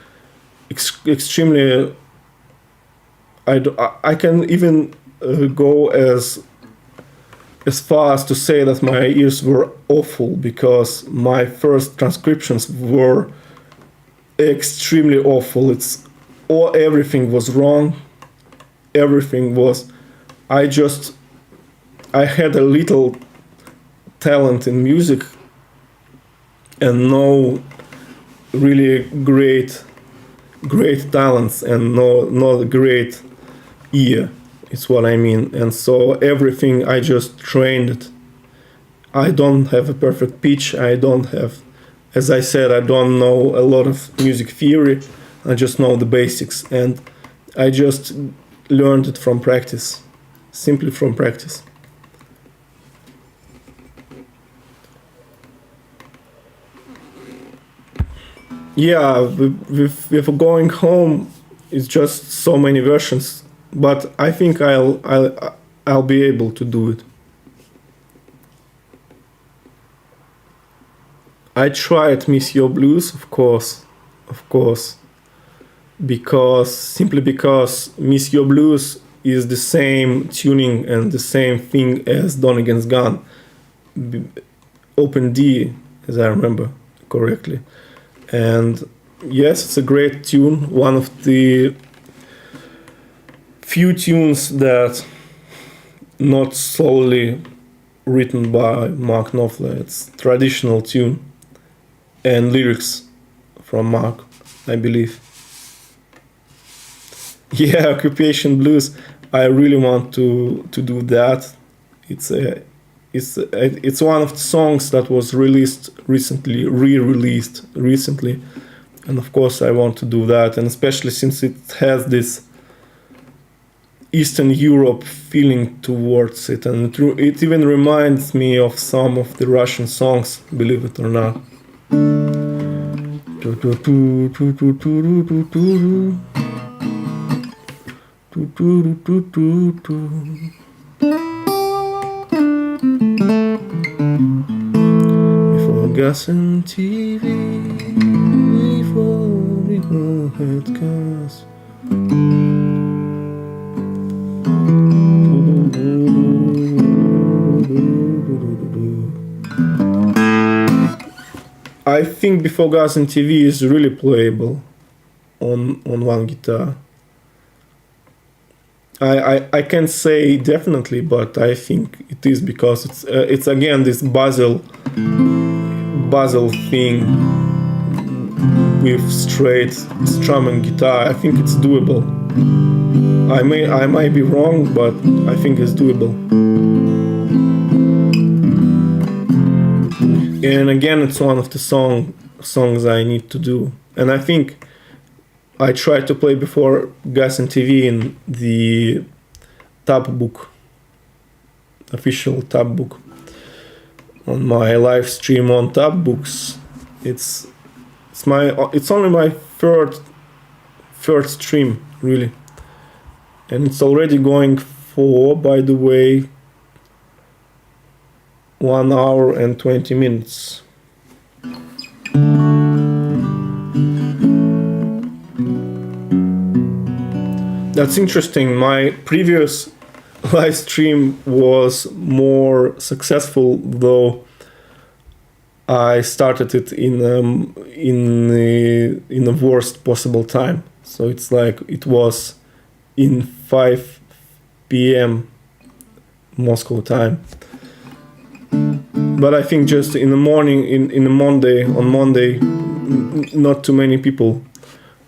I can even go as far as to say that my ears were awful, because my first transcriptions were extremely awful. Everything was wrong. Everything was. I had a little talent in music and no really great talents, and not a great ear, is what I mean. And so everything I just trained it. I don't have a perfect pitch. I don't have, as I said, I don't know a lot of music theory. I just know the basics, and I just learned it from practice, simply from practice. Yeah, with going home, it's just so many versions, but I think I'll be able to do it. I tried Miss Your Blues, of course, because Miss Your Blues is the same tuning and the same thing as Donegan's Gun, open D, as I remember correctly. And yes, it's a great tune, one of the few tunes that not solely written by Mark Knopfler. It's traditional tune and lyrics from Mark, I believe. Yeah, Occupation Blues, I really want to do that. It's one of the songs that was re-released recently, and of course I want to do that, and especially since it has this Eastern Europe feeling towards it, and it even reminds me of some of the Russian songs, believe it or not. Before gas and TV, before we all had cars. I think Before Gas and TV is really playable on one guitar. I can't say definitely, but I think it is, because it's again this Basil thing with straight strumming guitar. I think it's doable. I might be wrong, but I think it's doable. And again, it's one of the songs I need to do. And I think I tried to play before Gas and TV in the tab book, official tab book. On my live stream on tab books, it's only my third stream really, and it's already going for, by the way, 1 hour and 20 minutes. That's interesting. My previous live stream was more successful, though I started it in the worst possible time. So it's like it was in 5 p.m. Moscow time. But I think just in the morning, on Monday, not too many people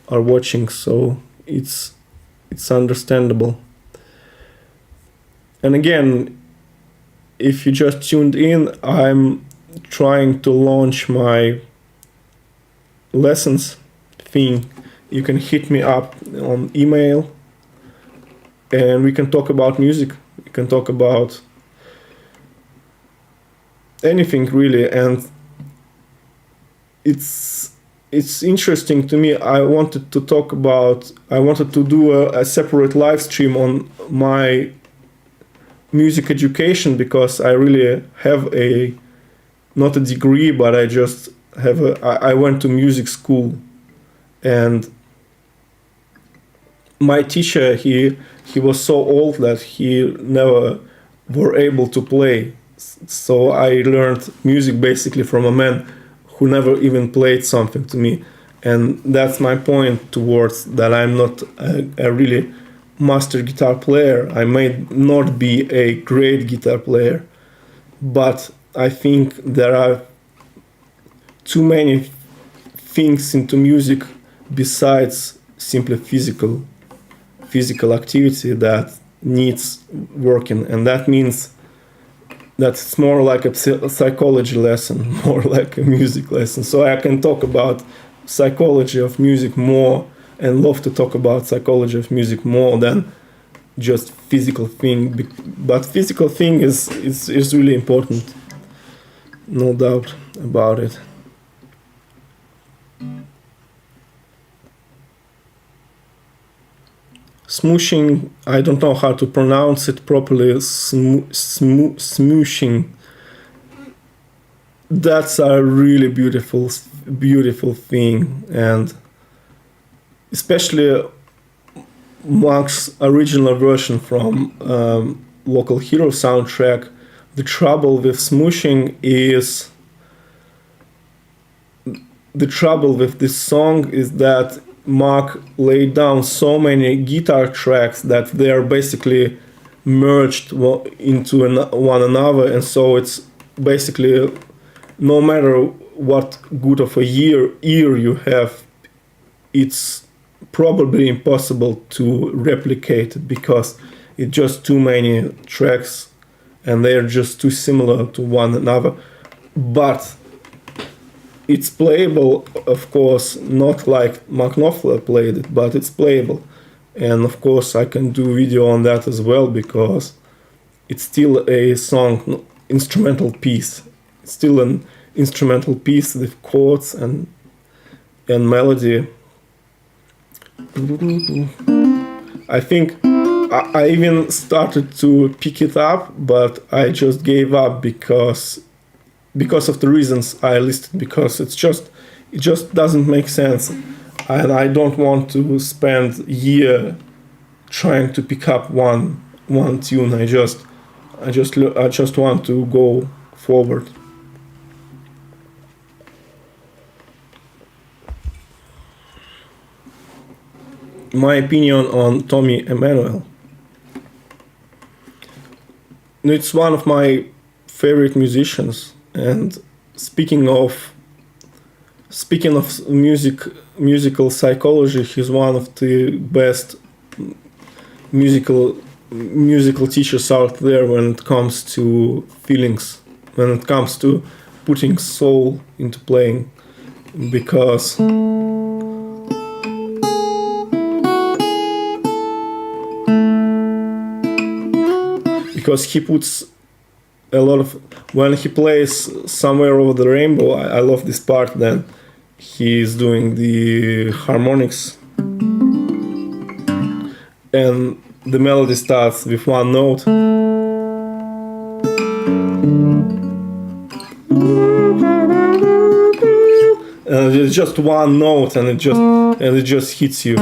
are watching, so it's understandable. And again, if you just tuned in, I'm trying to launch my lessons thing. You can hit me up on email and we can talk about music. We can talk about anything really, and it's interesting to me. I wanted to do a separate live stream on my music education, because I really have not a degree, but I just have I went to music school, and my teacher, he was so old that he never were able to play. So I learned music basically from a man who never even played something to me. And that's my point towards that I'm not a really master guitar player. I may not be a great guitar player, but I think there are too many things into music besides simply physical activity that needs working, and that means that it's more like a psychology lesson, more like a music lesson. So I can talk about psychology of music more, and love to talk about psychology of music more than just physical thing. But physical thing is really important, no doubt about it. Smooshing, I don't know how to pronounce it properly. Smooshing. That's a really beautiful thing, and especially Mark's original version from Local Hero soundtrack. The trouble with smooshing is, the trouble with this song is that Mark laid down so many guitar tracks that they are basically merged into one another, and so it's basically, no matter what good of a ear you have, it's probably impossible to replicate it, because it's just too many tracks and they're just too similar to one another. But it's playable, of course, not like Mark Knopfler played it, but it's playable. And of course I can do video on that as well, because it's still a song, instrumental piece. It's still an instrumental piece with chords and melody. I think I even started to pick it up, but I just gave up because of the reasons I listed, because it just doesn't make sense, and I don't want to spend a year trying to pick up one tune. I just want to go forward. My opinion on Tommy Emmanuel. It's one of my favorite musicians, and speaking of musical psychology, he's one of the best musical teachers out there when it comes to feelings, when it comes to putting soul into playing, because because he puts a lot of, when he plays Somewhere Over the Rainbow, I love this part. Then he's doing the harmonics, and the melody starts with one note, and it's just one note, and it just hits you.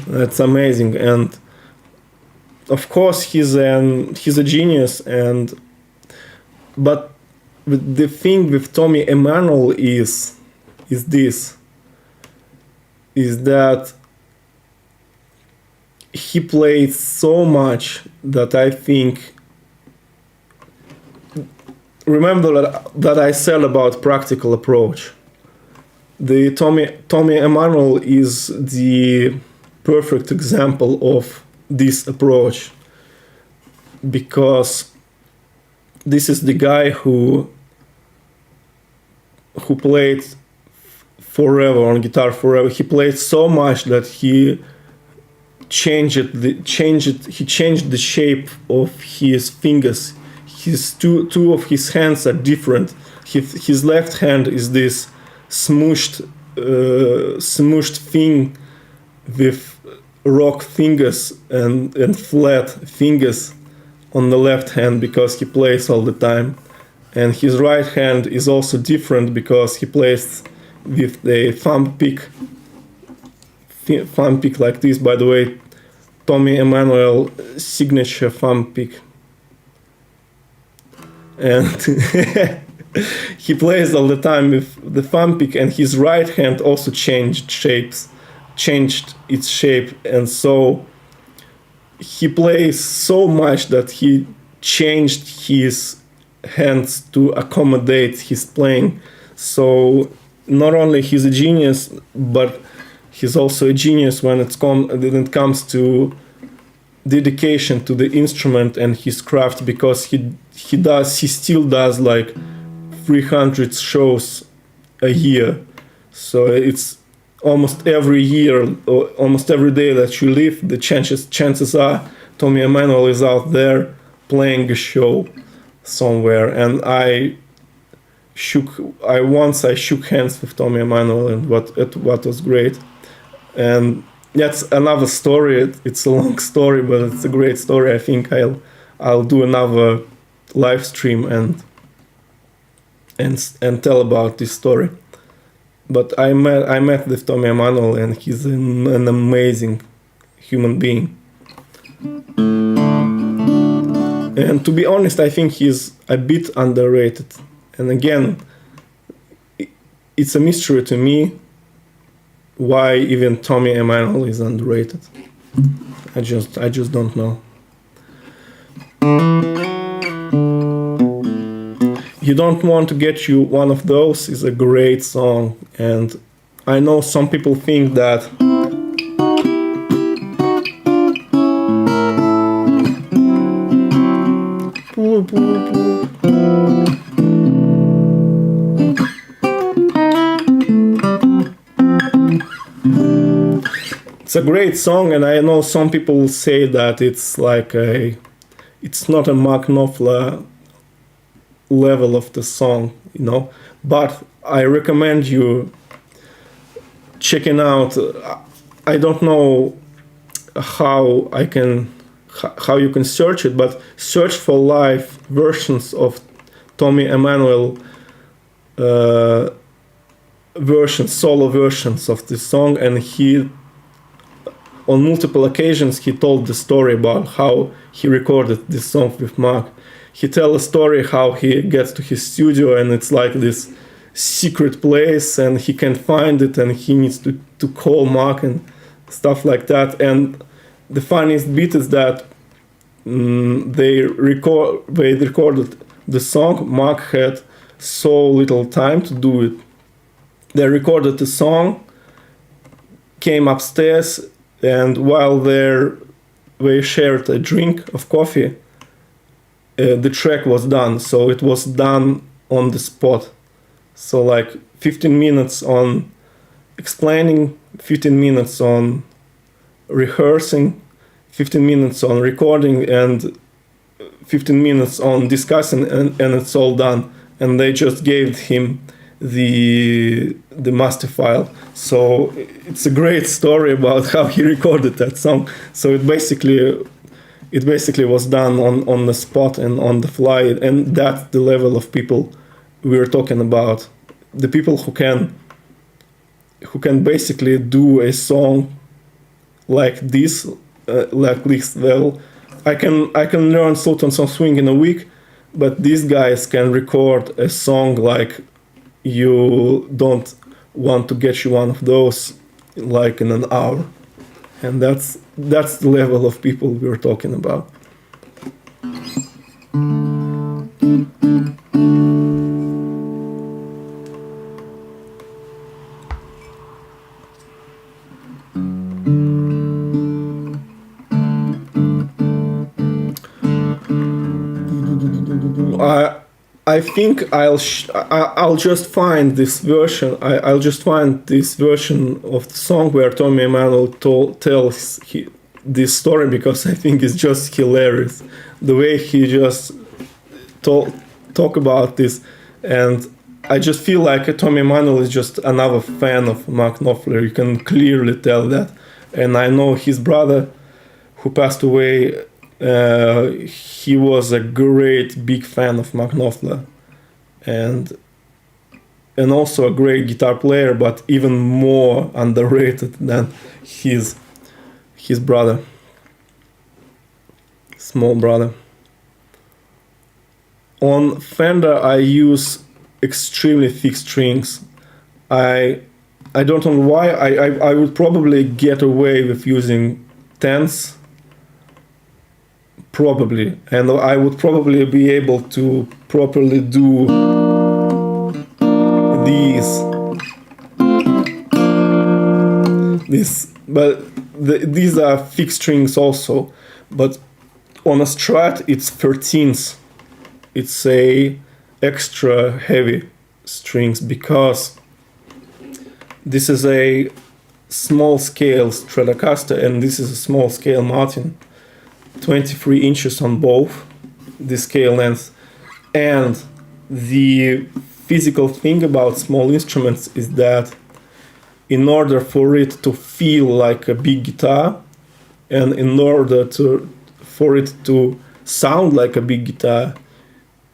That's amazing. And of course he's a genius, but the thing with Tommy Emmanuel is that he played so much that I think, remember that I said about practical approach. The Tommy Emmanuel is the perfect example of this approach, because this is the guy who played forever on guitar forever. He played so much that he changed the shape of his fingers. His two of his hands are different. His left hand is this smooshed thing with rock fingers and flat fingers on the left hand, because he plays all the time. And his right hand is also different because he plays with the thumb pick like this. By the way, Tommy Emmanuel signature thumb pick. And he plays all the time with the thumb pick, and his right hand also changed its shape, and so he plays so much that he changed his hands to accommodate his playing. So not only he's a genius, but he's also a genius when it comes to dedication to the instrument and his craft, because he still does like 300 shows a year. So it's almost every year, or almost every day that you live, the chances are Tommy Emmanuel is out there playing a show somewhere. And I shook hands with Tommy Emmanuel, and what was great. And that's another story. It's a long story, but it's a great story. I think I'll do another live stream and tell about this story. But I met with Tommy Emmanuel, and he's an amazing human being. And to be honest, I think he's a bit underrated. And again, it's a mystery to me why even Tommy Emmanuel is underrated. I just don't know. You Don't Want to Get You One of Those is a great song, and I know some people think that it's a great song, and I know some people say that it's not a Mark Knopfler level of the song, but I recommend you checking out. I don't know how you can search it, but search for live versions of Tommy Emmanuel solo versions of this song, and he on multiple occasions he told the story about how he recorded this song with Mark. He tells a story how he gets to his studio, and it's like this secret place, and he can't find it, and he needs to call Mark and stuff like that. And the funniest bit is that they recorded the song. Mark had so little time to do it. They recorded the song, came upstairs, and while they shared a drink of coffee, the track was done. So it was done on the spot. So like 15 minutes on explaining, 15 minutes on rehearsing, 15 minutes on recording and 15 minutes on discussing, and it's all done. And they just gave him the master file. So it's a great story about how he recorded that song. So it basically was done on the spot and on the fly, and that's the level of people we're talking about. The people who can basically do a song like this level. I can learn Sultans of Swing in a week, but these guys can record a song like you don't want to get you one of those like in an hour. And that's the level of people we're talking about. I think I'll just find this version. I'll just find this version of the song where Tommy Emmanuel tells this story, because I think it's just hilarious the way he just talk about this, and I just feel like Tommy Emmanuel is just another fan of Mark Knopfler. You can clearly tell that, and I know his brother, who passed away. He was a great big fan of Mark Knopfler, and also a great guitar player, but even more underrated than his brother, small brother. On Fender, I use extremely thick strings. I don't know why. I would probably get away with using 10s. Probably, and I would probably be able to properly do but these are fixed strings also. But on a Strat, it's 13s. It's a extra heavy strings, because this is a small scale Stratocaster and this is a small scale Martin. 23 inches on both the scale lengths. And the physical thing about small instruments is that in order for it to feel like a big guitar, and in order for it to sound like a big guitar,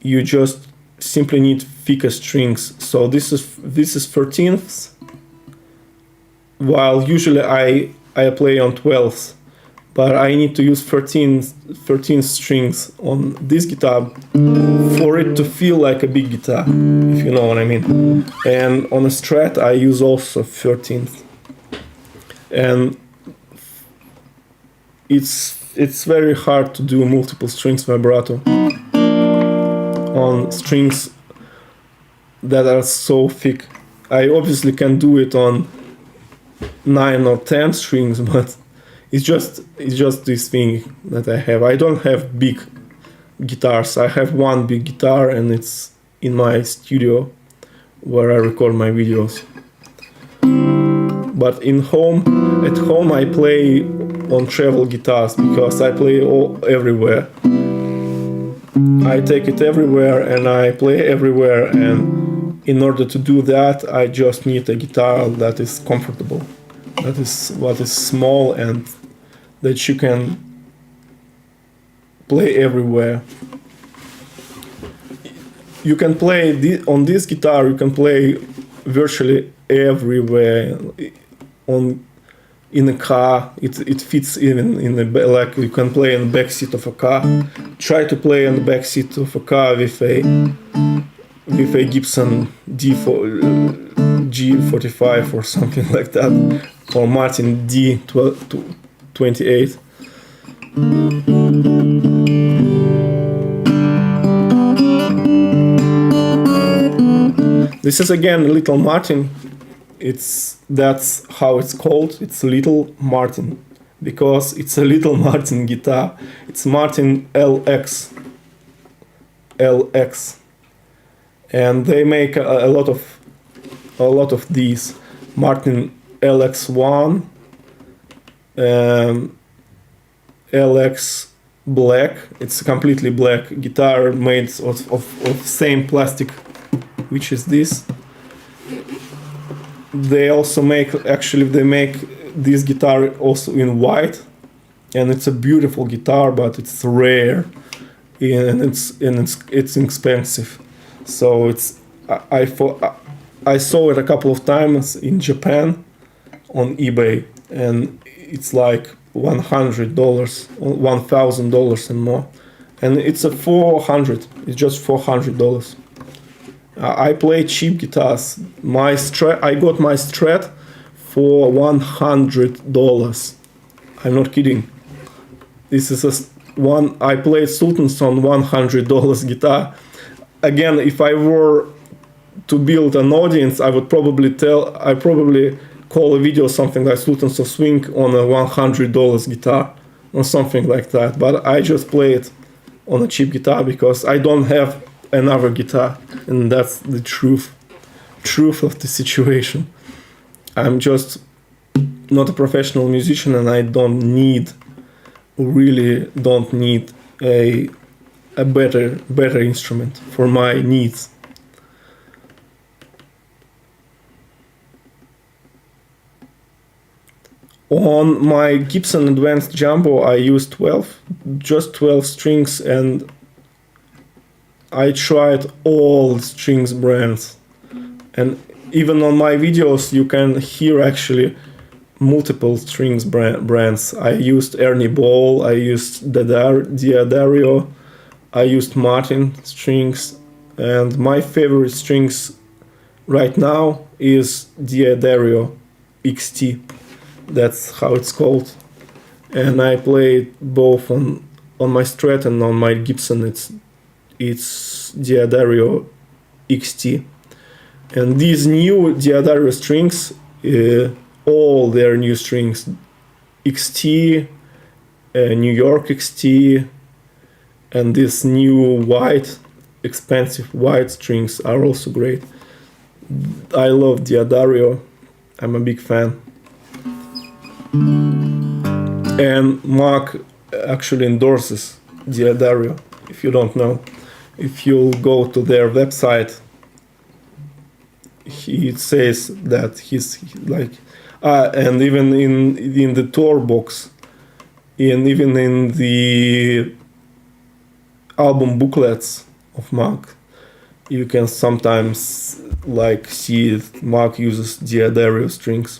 you just simply need thicker strings. So this is 13ths, while usually I play on 12ths. But I need to use 13 strings on this guitar for it to feel like a big guitar, if you know what I mean. And on a Strat, I use also 13th. And it's very hard to do multiple strings vibrato on strings that are so thick. I obviously can do it on 9 or 10 strings, but it's just this thing that I have. I don't have big guitars. I have one big guitar, and it's in my studio where I record my videos. But at home I play on travel guitars, because I play everywhere. I take it everywhere and I play everywhere, and in order to do that, I just need a guitar that is comfortable. That is what is small and that you can play everywhere. You can play on this guitar. You can play virtually everywhere. In a car, it fits even in the like you can play in the back seat of a car. Try to play in the back seat of a car with a Gibson G45 or something like that, or Martin D28. This is again a Little Martin. That's how it's called. It's Little Martin because it's a Little Martin guitar. It's Martin LX, and they make a lot of these. Martin LX1, LX Black. It's a completely black guitar made of same plastic, which is this. They also make, actually they make this guitar also in white, and it's a beautiful guitar, but it's rare, and it's expensive. So I saw it a couple of times in Japan on eBay, and it's like $100, $1,000 and more, and it's a 400. It's just $400. I play cheap guitars. I got my Strat for $100. I'm not kidding. This is one. I played Sultans on $100 guitar. Again, if I were to build an audience, I probably call a video something like Sultans of Swing on a $100 guitar or something like that. But I just play it on a cheap guitar because I don't have another guitar, and that's the truth of the situation. I'm just not a professional musician, and I really don't need a better instrument for my needs. On my Gibson Advanced Jumbo, I used 12 strings, and I tried all strings brands. And even on my videos, you can hear actually multiple strings brands. I used Ernie Ball, I used D'Addario, I used Martin strings, and my favorite strings right now is D'Addario XT. That's how it's called. And I play both on my Strat and on my Gibson. It's D'Addario XT. And these new D'Addario strings, all their new strings, XT, New York XT, and these new expensive white strings are also great. I love D'Addario. I'm a big fan. And Mark actually endorses D'Addario, if you don't know. If you go to their website, he says that he's like, and even in the tour box, and even in the album booklets of Mark, you can sometimes like see Mark uses D'Addario strings.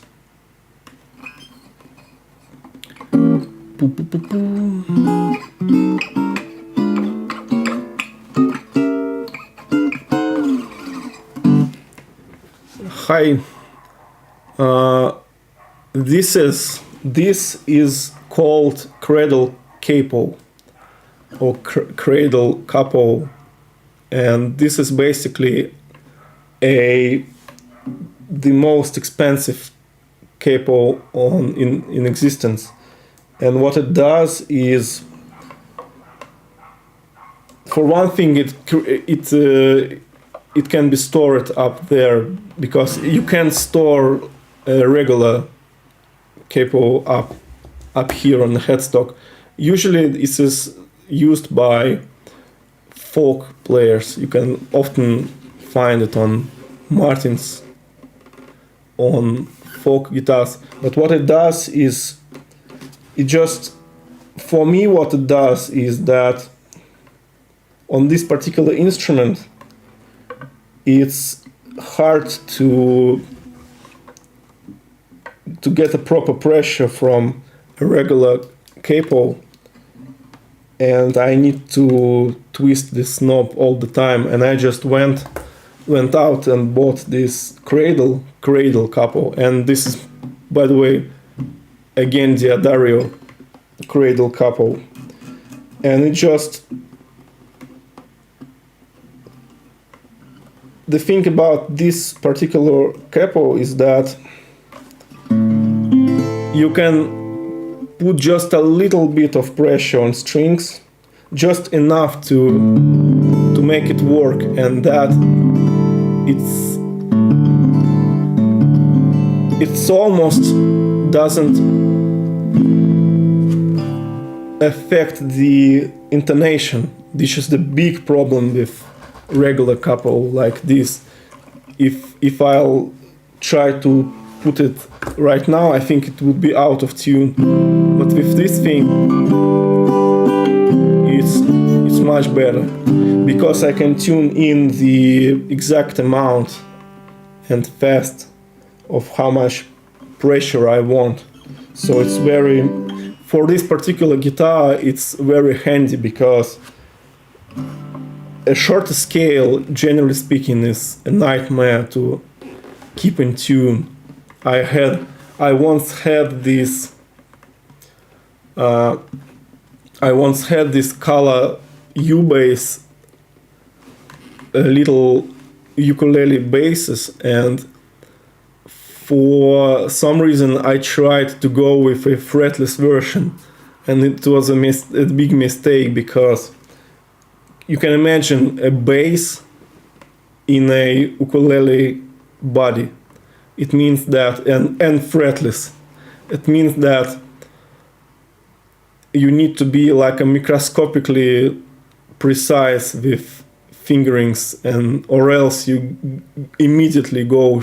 Hi, this is called cradle capo or cradle capo, and this is basically the most expensive capo in existence. And what it does is, for one thing, it can be stored up there, because you can store a regular capo up here on the headstock. Usually this is used by folk players. You can often find it on Martins, on folk guitars. But what it does is, for me, what it does is that on this particular instrument, it's hard to get a proper pressure from a regular capo, and I need to twist this knob all the time. And I just went out and bought this cradle capo, and this is, by the way, again D'Addario cradle capo, and it just, the thing about this particular capo is that you can put just a little bit of pressure on strings, just enough to make it work, and that it's almost doesn't affect the intonation. This is the big problem with regular capo like this. If I'll try to put it right now, I think it would be out of tune. But with this thing, it's much better because I can tune in the exact amount and fast of how much pressure I want. So it's very, for this particular guitar, it's very handy because a shorter scale, generally speaking, is a nightmare to keep in tune. I once had this color U-bass, little ukulele basses, and for some reason I tried to go with a fretless version, and it was a big mistake because you can imagine a bass in a ukulele body. It means that, and fretless. It means that you need to be like a microscopically precise with fingerings, and or else you immediately go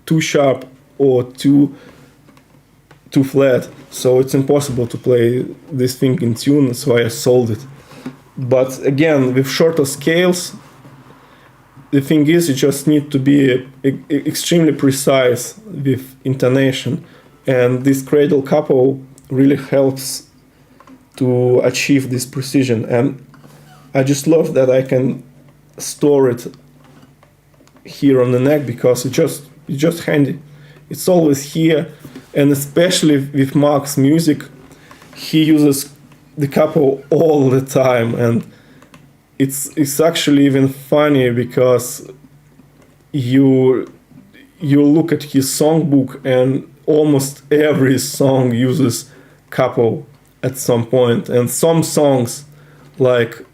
too sharp or too flat. So it's impossible to play this thing in tune. So I sold it. But again, with shorter scales, the thing is, you just need to be extremely precise with intonation, and this cradle capo really helps to achieve this precision. And I just love that I can store it here on the neck because it's just handy. It's always here, and especially with Mark's music, he uses the capo all the time, and it's actually even funny because you look at his songbook and almost every song uses capo at some point, and some songs like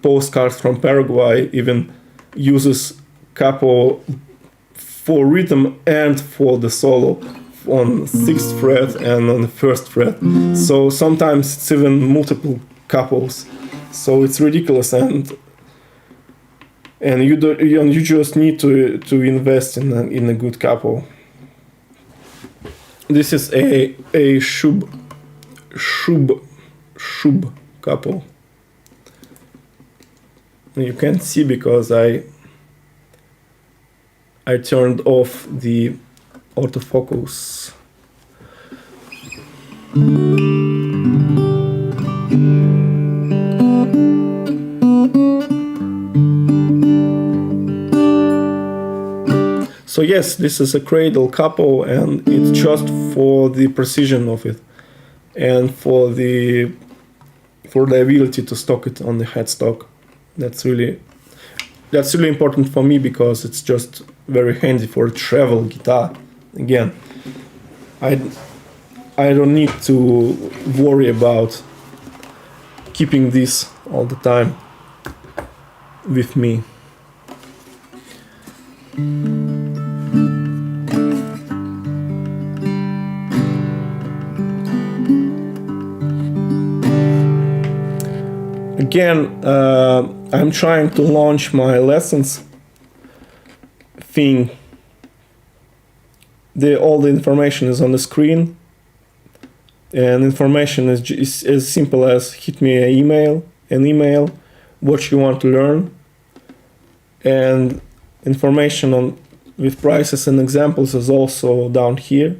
Postcards from Paraguay even uses capo for rhythm and for the solo on 6th fret and on the 1st fret. So sometimes it's even multiple capos. So it's ridiculous, and you just need to invest in a good capo. This is a shub capo. You can't see because I turned off the autofocus. So yes, this is a cradle capo, and it's just for the precision of it and for the ability to stock it on the headstock. That's really important for me because it's just very handy for a travel guitar. Again, I don't need to worry about keeping this all the time with me. Again, I'm trying to launch my lessons thing. All the information is on the screen, and information is as simple as hit me an email, what you want to learn, and information on with prices and examples is also down here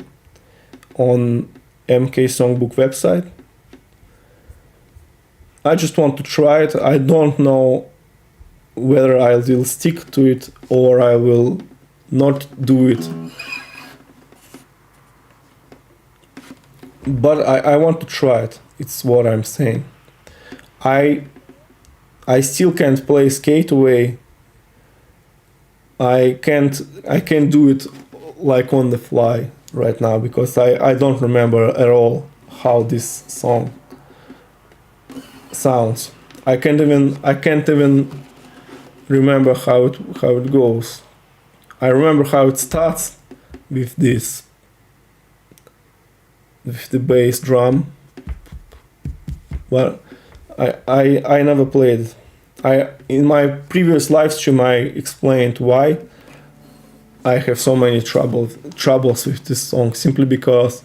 on MK Songbook website. I just want to try it. I don't know whether I will stick to it or I will not do it. But I want to try it. It's what I'm saying. I still can't play Skate Away. I can't do it like on the fly right now because I don't remember at all how this song sounds. I can't even remember how it goes. I remember how it starts with the bass drum, Well, I never played. In my previous live stream I explained why I have so many troubles with this song, simply because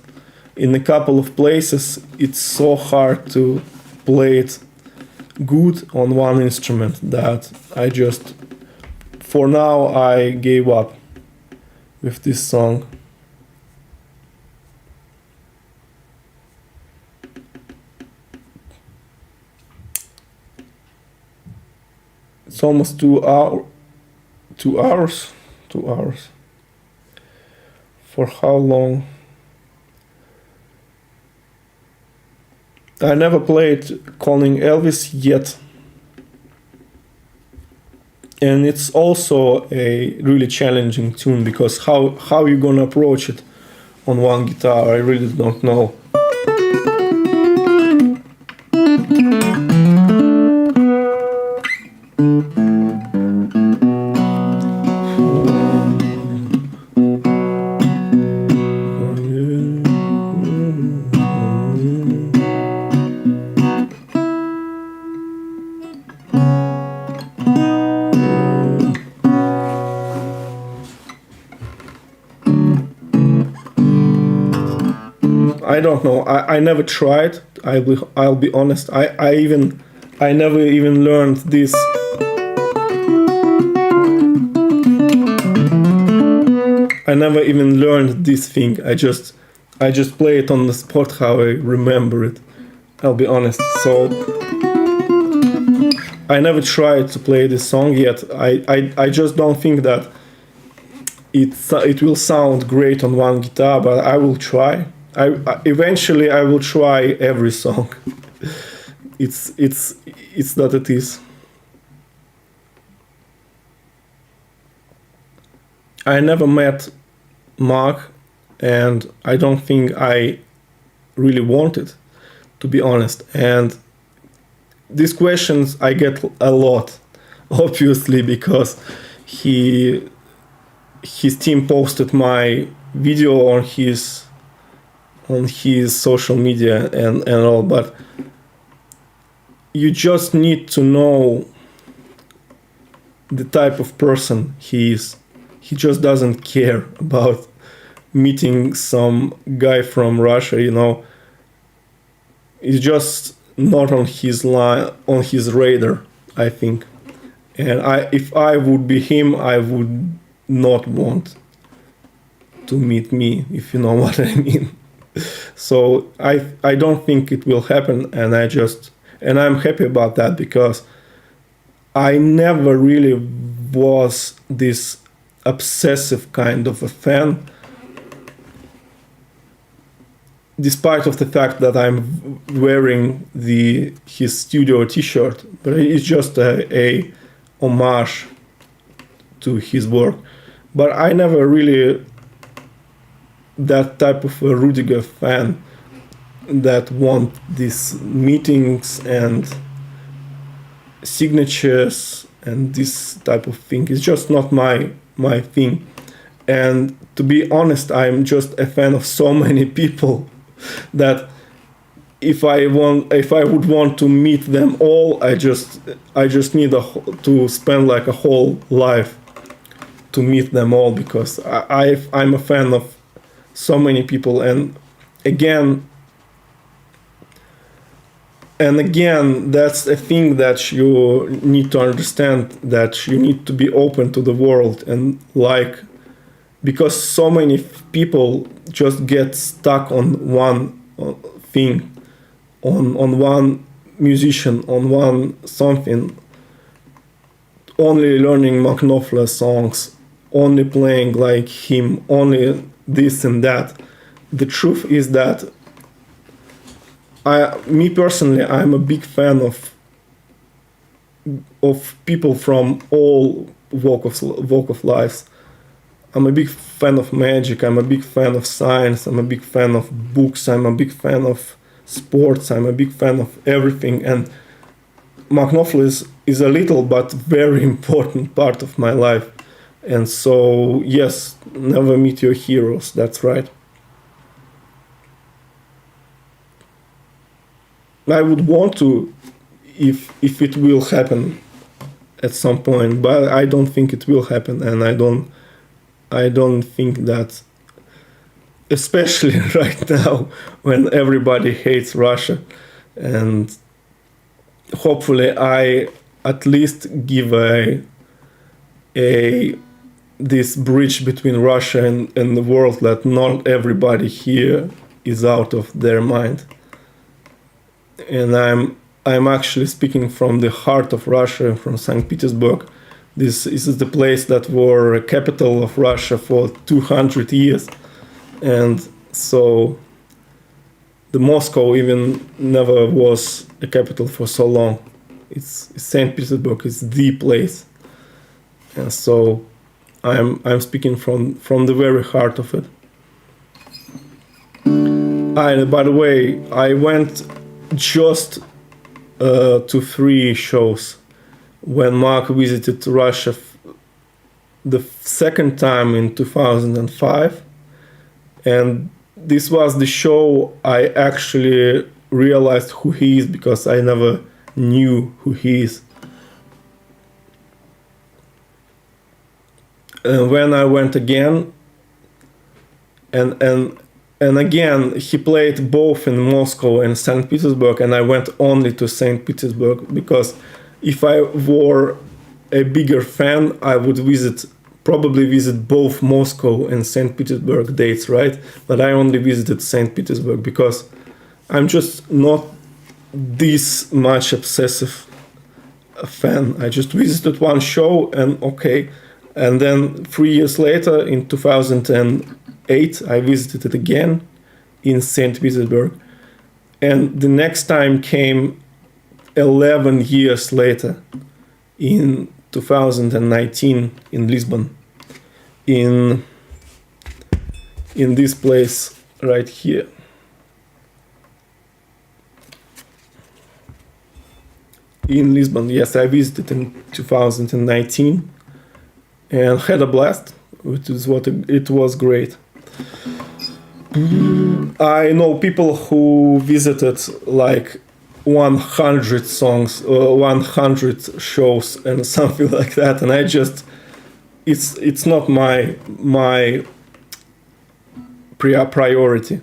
in a couple of places it's so hard to play it good on one instrument that I just, for now, I gave up with this song. It's almost 2 hours. 2 hours. For how long? I never played Calling Elvis yet. And it's also a really challenging tune, because how you gonna approach it on one guitar, I really don't know. I don't know. I never tried. I'll be honest. I never even learned this. I never even learned this thing. I just play it on the spot how I remember it. I'll be honest. So I never tried to play this song yet. I just don't think that it will sound great on one guitar, but I will try. Eventually I will try every song. It's that it is. I never met Mark, and I don't think I really wanted, to be honest. And these questions I get a lot, obviously, because his team posted my video on his social media and all, but you just need to know the type of person he is. He just doesn't care about meeting some guy from Russia, you know. It's just not on his radar, I think. And if I would be him, I would not want to meet me, if you know what I mean. So I don't think it will happen, and I'm happy about that, because I never really was this obsessive kind of a fan, despite of the fact that I'm wearing his studio t-shirt, but it's just a homage to his work. But I never really that type of a Rudiger fan that want these meetings and signatures and this type of thing. It's just not my thing. And to be honest, I'm just a fan of so many people that if I would want to meet them all, I just need to spend like a whole life to meet them all, because I'm a fan of so many people. And again, that's a thing that you need to understand, that you need to be open to the world, and like, because so many people just get stuck on one thing, on one musician, on one something, only learning Mark Knopfler songs, only playing like him, only this and that. The truth is that me personally, I'm a big fan of people from all walk of lives. I'm a big fan of magic. I'm a big fan of science. I'm a big fan of books. I'm a big fan of sports. I'm a big fan of everything. And Mark Knopfler is a little but very important part of my life. And so, yes, never meet your heroes. That's right. I would want to, if it will happen at some point, but I don't think it will happen, and I don't think that, especially right now when everybody hates Russia, and hopefully I at least give this bridge between Russia and the world, that not everybody here is out of their mind. And I'm actually speaking from the heart of Russia, from St. Petersburg. This is the place that were a capital of Russia for 200 years. And so the Moscow even never was a capital for so long. It's St. Petersburg is the place. And so I'm speaking from the very heart of it. By the way, I went just to 3 shows when Mark visited Russia the second time in 2005, and this was the show I actually realized who he is, because I never knew who he is. And when I went again, and again, he played both in Moscow and St. Petersburg, and I went only to St. Petersburg, because if I were a bigger fan, I would probably visit both Moscow and St. Petersburg dates, right? But I only visited St. Petersburg because I'm just not this much obsessive a fan. I just visited one show and okay. And then 3 years later, in 2008, I visited it again in St. Petersburg. And the next time came 11 years later, in 2019, in Lisbon, in this place right here. In Lisbon, yes, I visited in 2019 and had a blast, which is what it was great. I know people who visited like 100 songs, 100 shows and something like that, and I just, it's not my priority.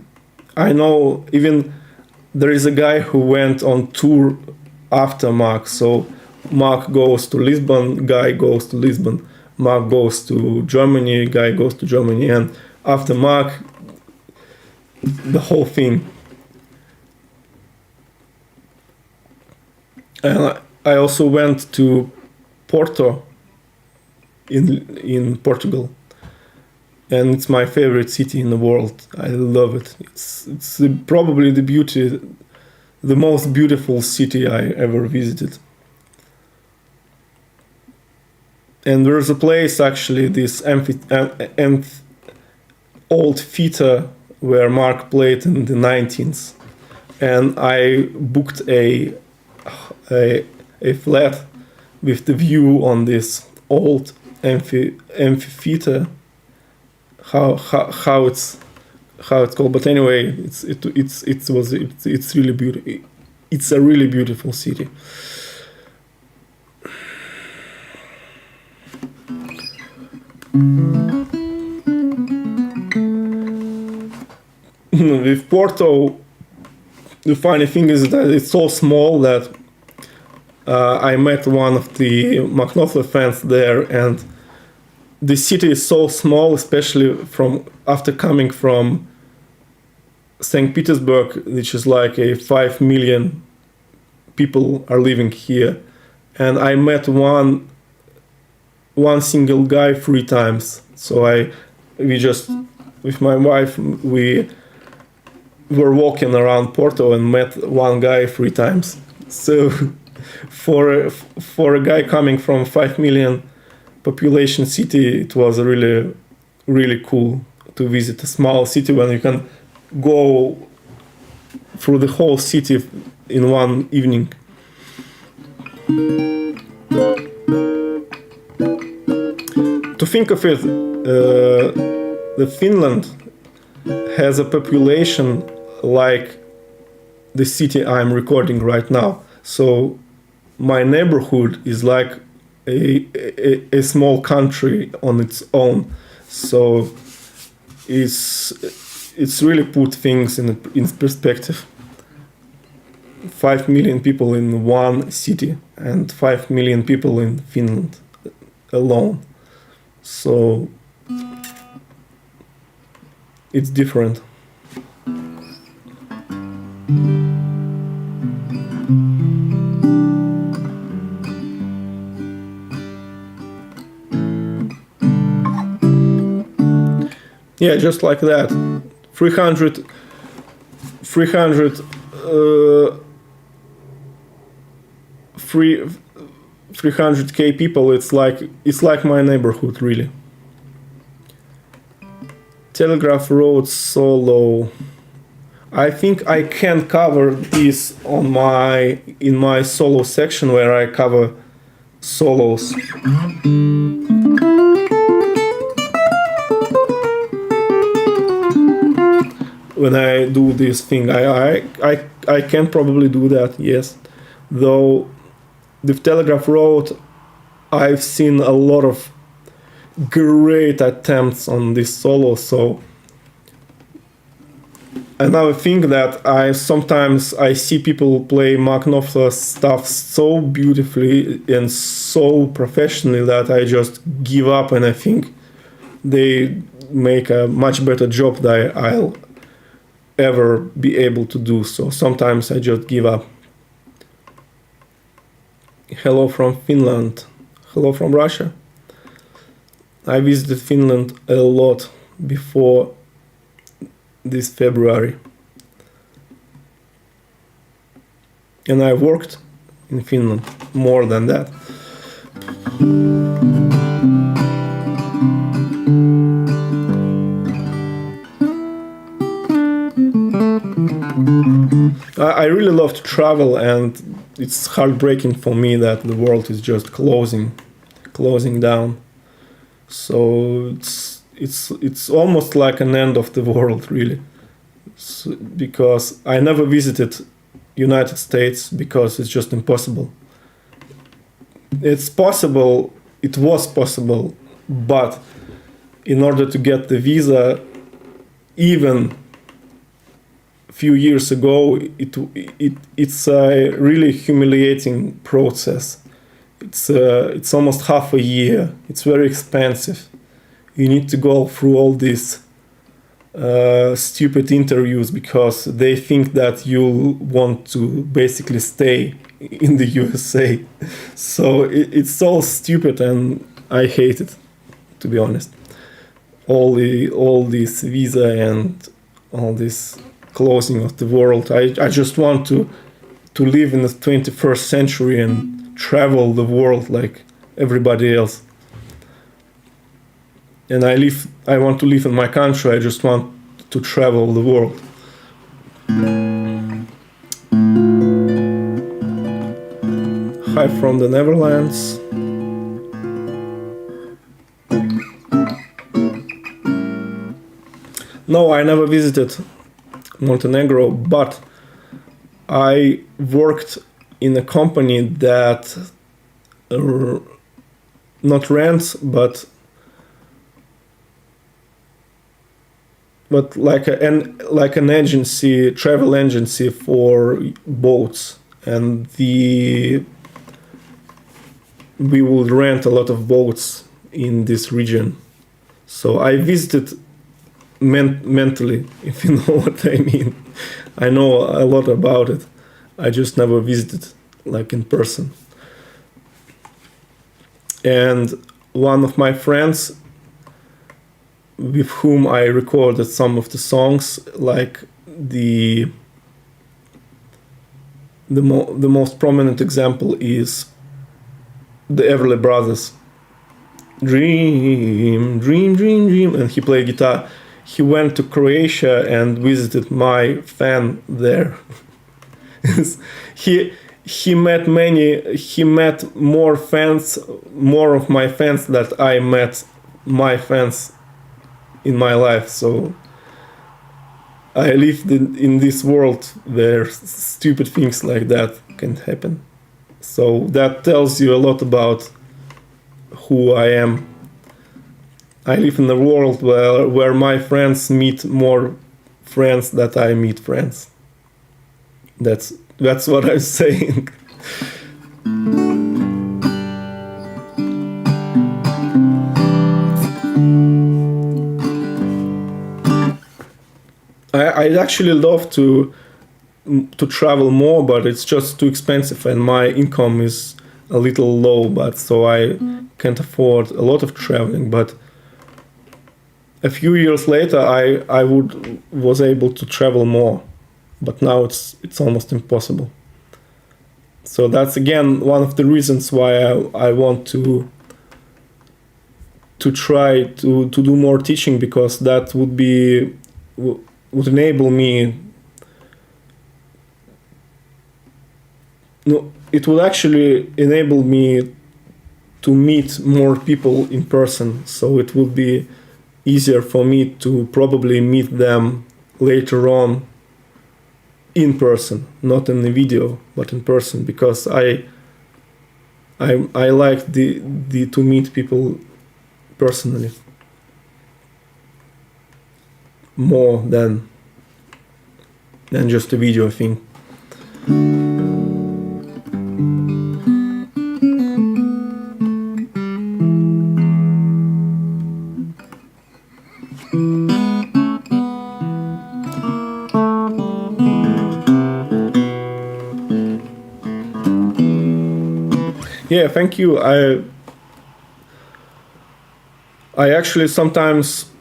I know even there is a guy who went on tour after Mark, so Mark goes to Lisbon, guy goes to Lisbon, Mark goes to Germany, guy goes to Germany, and after Mark, the whole thing. And I also went to Porto in Portugal, and it's my favorite city in the world. I love it. It's probably the most beautiful city I ever visited. And there's a place, actually, this old theater where Mark played in the 19th, and I booked a flat with the view on this old amphitheater. How it's called, but anyway, it's really beautiful. It's a really beautiful city. With Porto, the funny thing is that it's so small that I met one of the McNaughton fans there, and the city is so small, especially after coming from St. Petersburg, which is like 5 million people are living here, and I met one single guy 3 times. So we just, with my wife, we were walking around Porto and met one guy 3 times. So for a guy coming from 5 million population city, it was really, really cool to visit a small city when you can go through the whole city in one evening. To think of it, the Finland has a population like the city I'm recording right now. So my neighborhood is like a small country on its own. So it's really put things in perspective. 5 million people in one city and 5 million people in Finland alone. So it's different. Yeah, just like that. 300 300k people. It's like my neighborhood, really. Telegraph Road solo. I think I can cover this in my solo section where I cover solos. When I do this thing, I can probably do that, yes. Though with Telegraph Road, I've seen a lot of great attempts on this solo. So another thing that I sometimes see people play Mark Knopfler's stuff so beautifully and so professionally that I just give up, and I think they make a much better job than I'll ever be able to do. So sometimes I just give up. Hello from Finland. Hello from Russia. I visited Finland a lot before this February. And I worked in Finland more than that. I really love to travel, and it's heartbreaking for me that the world is just closing down. So it's almost like an end of the world, really. Because I never visited United States because it's just impossible. It's possible, it was possible, but in order to get the visa, even few years ago, it's a really humiliating process. It's almost half a year. It's very expensive. You need to go through all these stupid interviews because they think that you want to basically stay in the USA. So it's all stupid, and I hate it, to be honest. All this visa and all this closing of the world. I just want to live in the 21st century and travel the world like everybody else. And I want to live in my country. I just want to travel the world. Hi from the Netherlands. No, I never visited Montenegro, but I worked in a company that not rents, but like an agency, travel agency for boats, and we would rent a lot of boats in this region. So I visited mentally, if you know what I mean. I know a lot about it. I just never visited like in person. And one of my friends with whom I recorded some of the songs, like the most prominent example is the Everly Brothers. Dream, dream, dream, dream, and he played guitar. He went to Croatia and visited my fan there. He met more of my fans that I met my fans in my life. So I live in this world where stupid things like that can happen. So that tells you a lot about who I am. I live in a world where my friends meet more friends than I meet friends. That's what I'm saying. I'd actually love to travel more, but it's just too expensive, and my income is a little low, but so I can't afford a lot of traveling. But a few years later, I was able to travel more, but now it's almost impossible. So that's again one of the reasons why I want to try to do more teaching, because that would enable me. No, it would actually enable me to meet more people in person. So it would be easier for me to probably meet them later on in person, not in the video, but in person, because I like the to meet people personally more than just a video thing. Yeah, thank you. I actually sometimes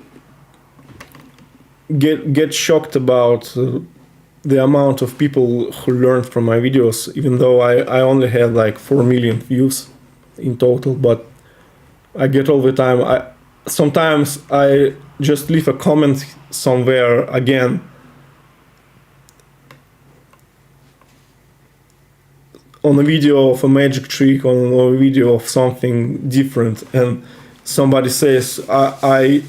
get shocked about the amount of people who learned from my videos, even though I only had like 4 million views in total. But I get all the time. Sometimes I just leave a comment somewhere again. On a video of a magic trick, on a video of something different, and somebody says, I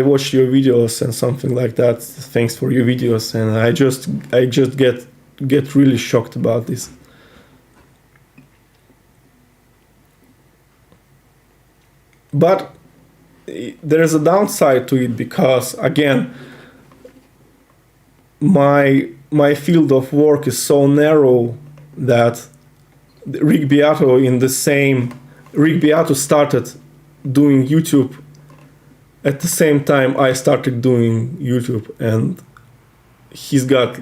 watched your videos and something like that. Thanks for your videos, and I just get really shocked about this. But there is a downside to it, because again, my field of work is so narrow that Rick Beato started doing YouTube at the same time I started doing YouTube, and he's got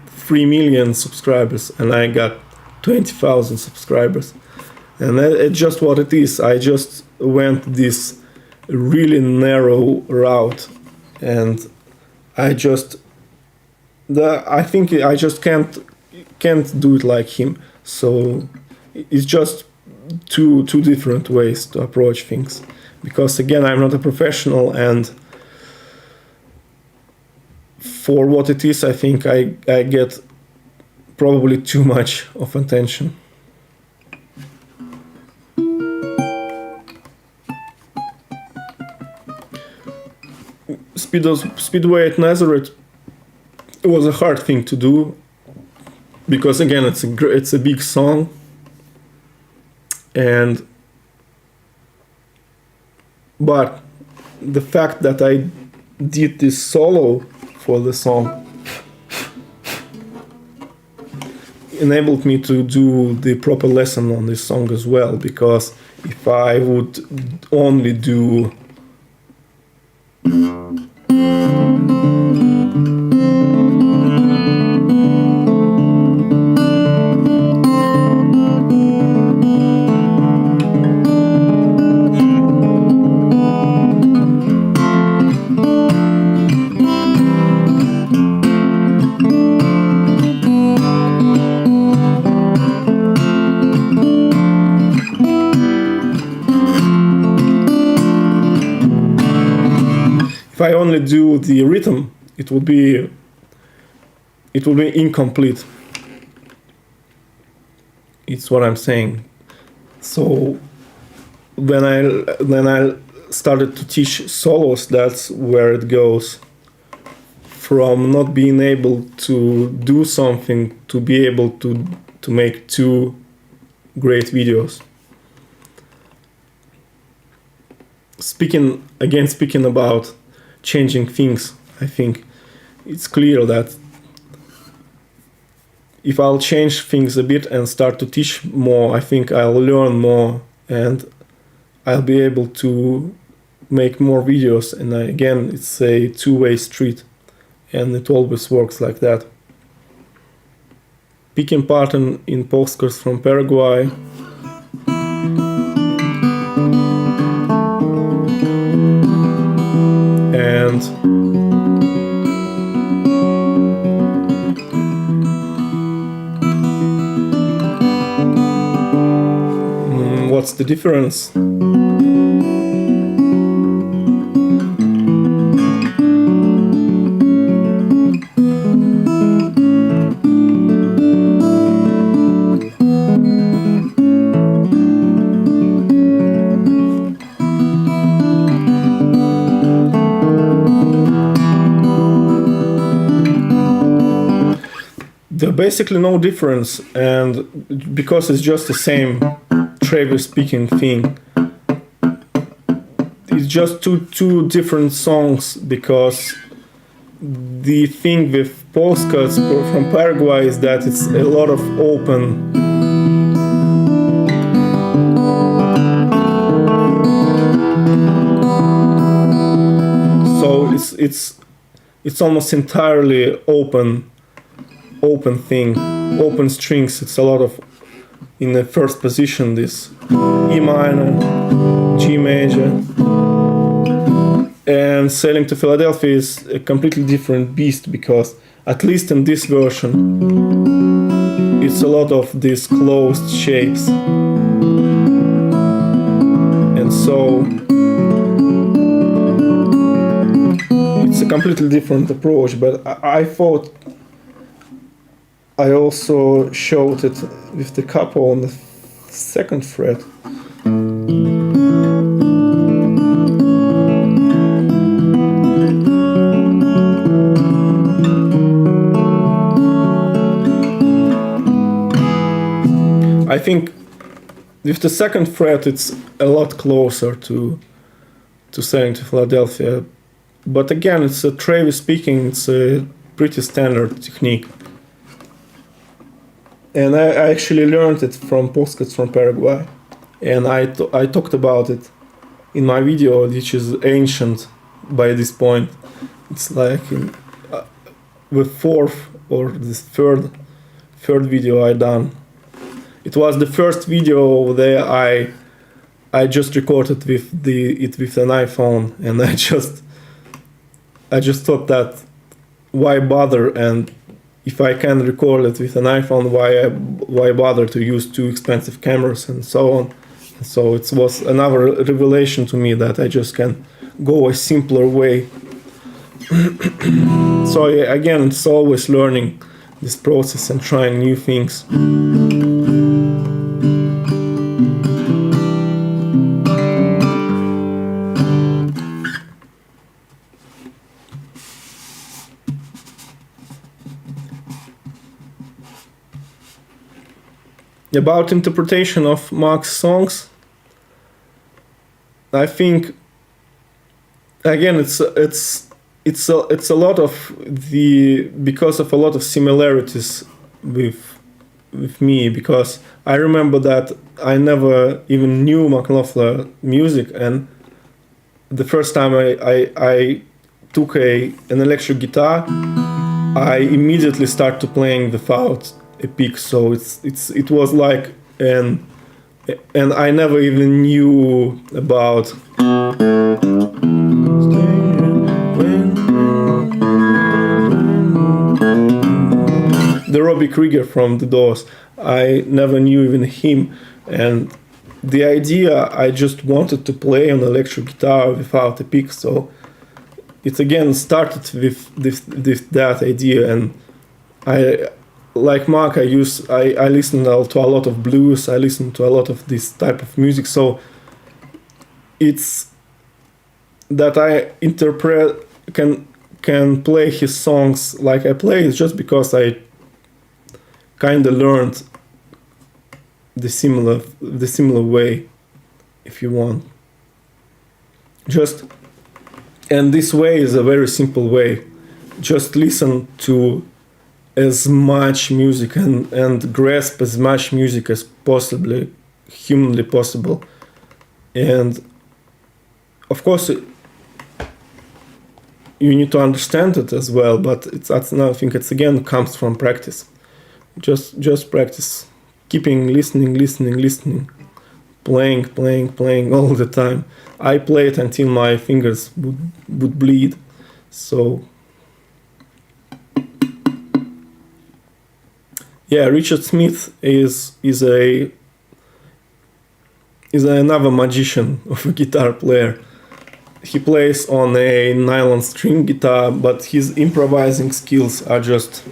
3 million subscribers and I got 20,000 subscribers, and it's just what it is. I just went this really narrow route, and I think I just can't do it like him. So it's just two different ways to approach things, because again, I'm not a professional, and for what it is, I think I get probably too much of attention. Speedway at Nazareth was a hard thing to do, because again, it's a big song, but the fact that I did this solo for the song enabled me to do the proper lesson on this song as well, because if I would only do if I only do the rhythm, it will be incomplete. It's what I'm saying. So when I started to teach solos, that's where it goes from not being able to do something to be able to make two great videos. Speaking about changing things, I think it's clear that if I'll change things a bit and start to teach more, I think I'll learn more and I'll be able to make more videos. And again, it's a two-way street, and it always works like that. Picking part in postcards from Paraguay. And what's the difference? There's basically no difference, and because it's just the same Travis speaking thing, it's just two different songs, because the thing with postcards from Paraguay is that it's a lot of open. So it's almost entirely open thing, open strings. It's a lot of, in the first position, this E minor, G major, and Sailing to Philadelphia is a completely different beast, because at least in this version it's a lot of these closed shapes, and so it's a completely different approach. But I thought I also showed it with the capo on the second fret. I think with the second fret it's a lot closer to Sailing to Philadelphia. But again, it's a Travis speaking, it's a pretty standard technique. And I actually learned it from postcards from Paraguay, and I talked about it in my video, which is ancient by this point. It's like in the fourth or the third video I done. It was the first video that I just recorded with an iPhone, and I just thought that why bother, and if I can record it with an iPhone, why bother to use two expensive cameras and so on. So it was another revelation to me that I just can go a simpler way. So again, it's always learning this process and trying new things. About interpretation of Mark's songs, I think again it's a lot of because of a lot of similarities with me, because I remember that I never even knew Mark Knopfler music, and the first time I took an electric guitar, I immediately started playing without a pick. So it was like and I never even knew about the Robbie Krieger from The Doors. I never knew even him, and the idea, I just wanted to play on electric guitar without a pick. So it again started with that idea, and I, like Mark, I listen to a lot of blues, I listen to a lot of this type of music, so it's that I can can play his songs like I play is just because I kind of learned the similar way, if you want. And this way is a very simple way. Just listen to as much music and grasp as much music as possibly humanly possible. And of course you need to understand it as well, but that's another thing. It's again comes from practice. Just practice, keeping listening, playing all the time. I played until my fingers would bleed. So yeah, Richard Smith is another magician of a guitar player. He plays on a nylon string guitar, but his improvising skills are just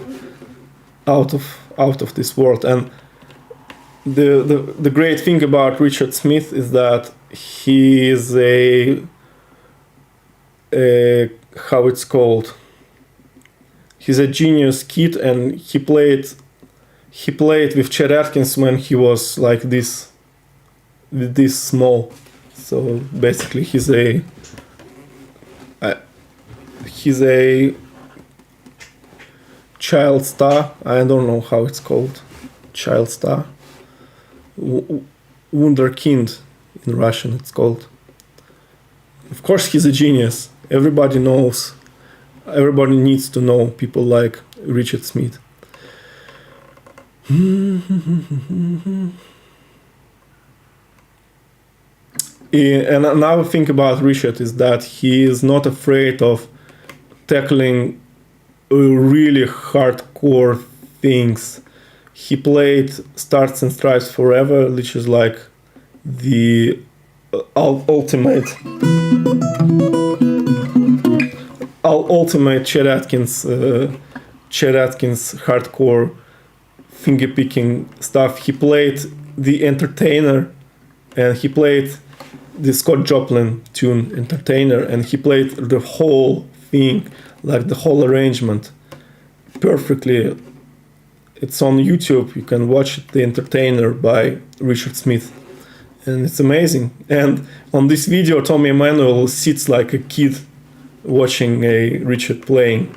out of this world. And the great thing about Richard Smith is that he is how it's called, he's a genius kid, and he played with Chet Atkins when he was like this small. So basically he's a child star. I don't know how it's called. Child star. Wunderkind in Russian it's called. Of course he's a genius. Everybody needs to know people like Richard Smith. And another thing about Richard is that he is not afraid of tackling really hardcore things. He played Stars and Stripes Forever, which is like the ultimate Chet Atkins hardcore finger picking stuff. He played The Entertainer, and he played the Scott Joplin tune Entertainer, and he played the whole thing, like the whole arrangement perfectly. It's on YouTube. You can watch it, The Entertainer by Richard Smith, and it's amazing. And on this video, Tommy Emmanuel sits like a kid watching a Richard playing,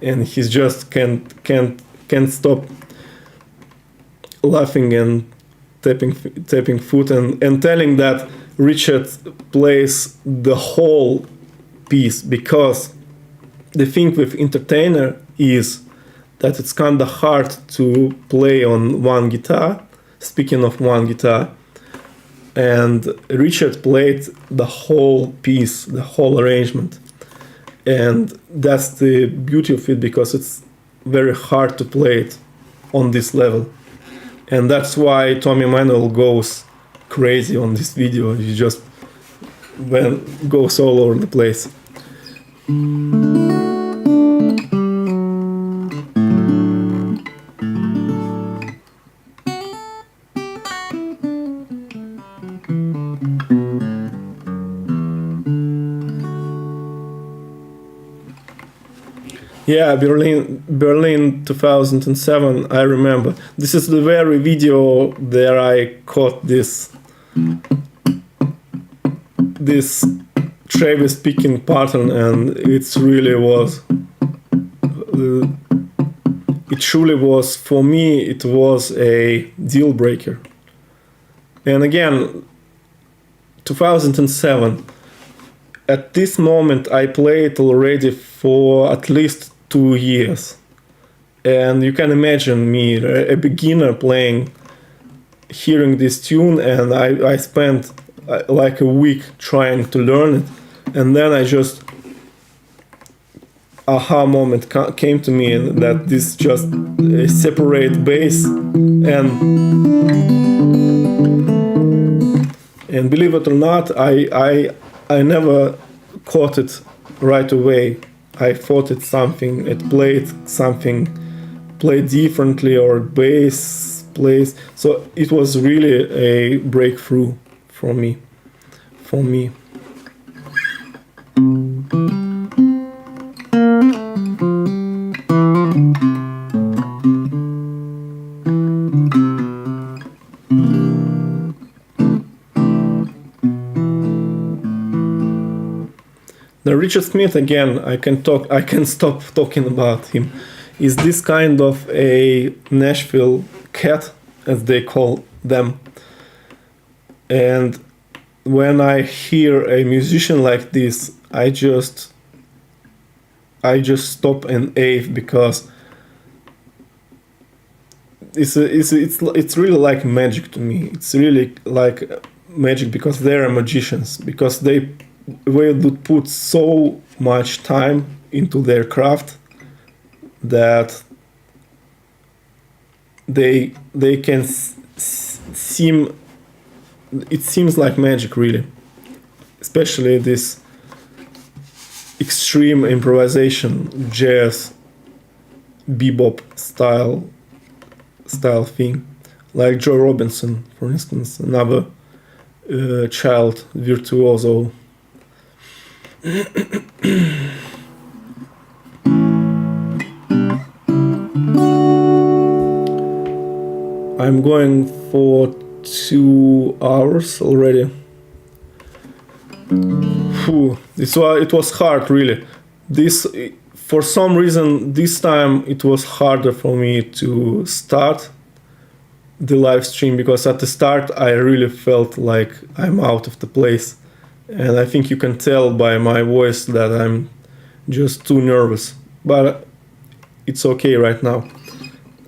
and he's just can't stop laughing and tapping foot and telling that Richard plays the whole piece, because the thing with Entertainer is that it's kind of hard to play on one guitar, speaking of one guitar, and Richard played the whole piece, the whole arrangement, and that's the beauty of it, because it's very hard to play it on this level. And that's why Tommy Emmanuel goes crazy on this video. He just goes all over the place. Yeah, Berlin 2007, I remember. This is the very video that I caught this Travis picking pattern, and it truly was, for me, it was a deal breaker. And again, 2007, at this moment I played already for at least 2 years, and you can imagine me, a beginner, hearing this tune, and I spent like a week trying to learn it, and then I just aha moment came to me that this just a separate bass, and believe it or not, I never caught it right away. I thought it played differently, or bass plays. So it was really a breakthrough for me. Now Richard Smith, again, I can stop talking about him, is this kind of a Nashville cat, as they call them. And when I hear a musician like this, I just stop and ache, because it's really like magic to me. It's really like magic, because they are magicians, because they would put so much time into their craft that they can seem, it seems like magic, really, especially this extreme improvisation, jazz, bebop style thing, like Joe Robinson, for instance, another child virtuoso. I'm going for 2 hours already. It was hard, really. For some reason, this time it was harder for me to start the live stream, because at the start I really felt like I'm out of the place, and I think you can tell by my voice that I'm just too nervous, but it's okay right now.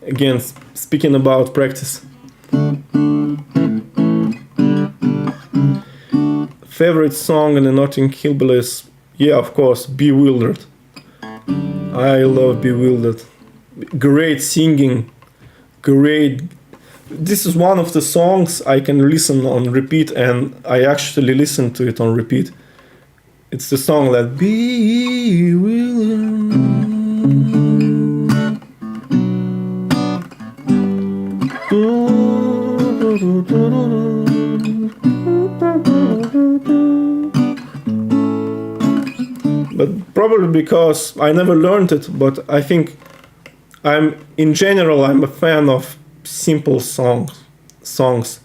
Again, speaking about practice. Favorite song in the Notting Hillbillies? Yeah, of course, Bewildered. I love Bewildered. Great singing, great. This is one of the songs I can listen on repeat, and I actually listen to it on repeat. It's the song that Bewildered. But probably because I never learned it, but I think I'm a fan of simple songs.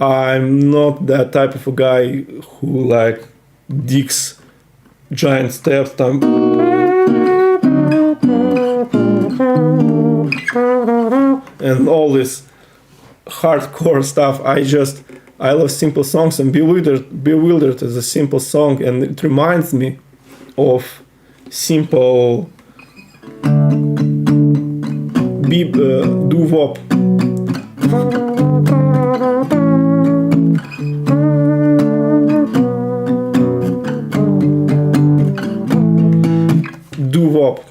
I'm not that type of a guy who like digs giant steps and all this hardcore stuff. I love simple songs, and Bewildered is a simple song, and it reminds me of simple doo-wop. Doo-wop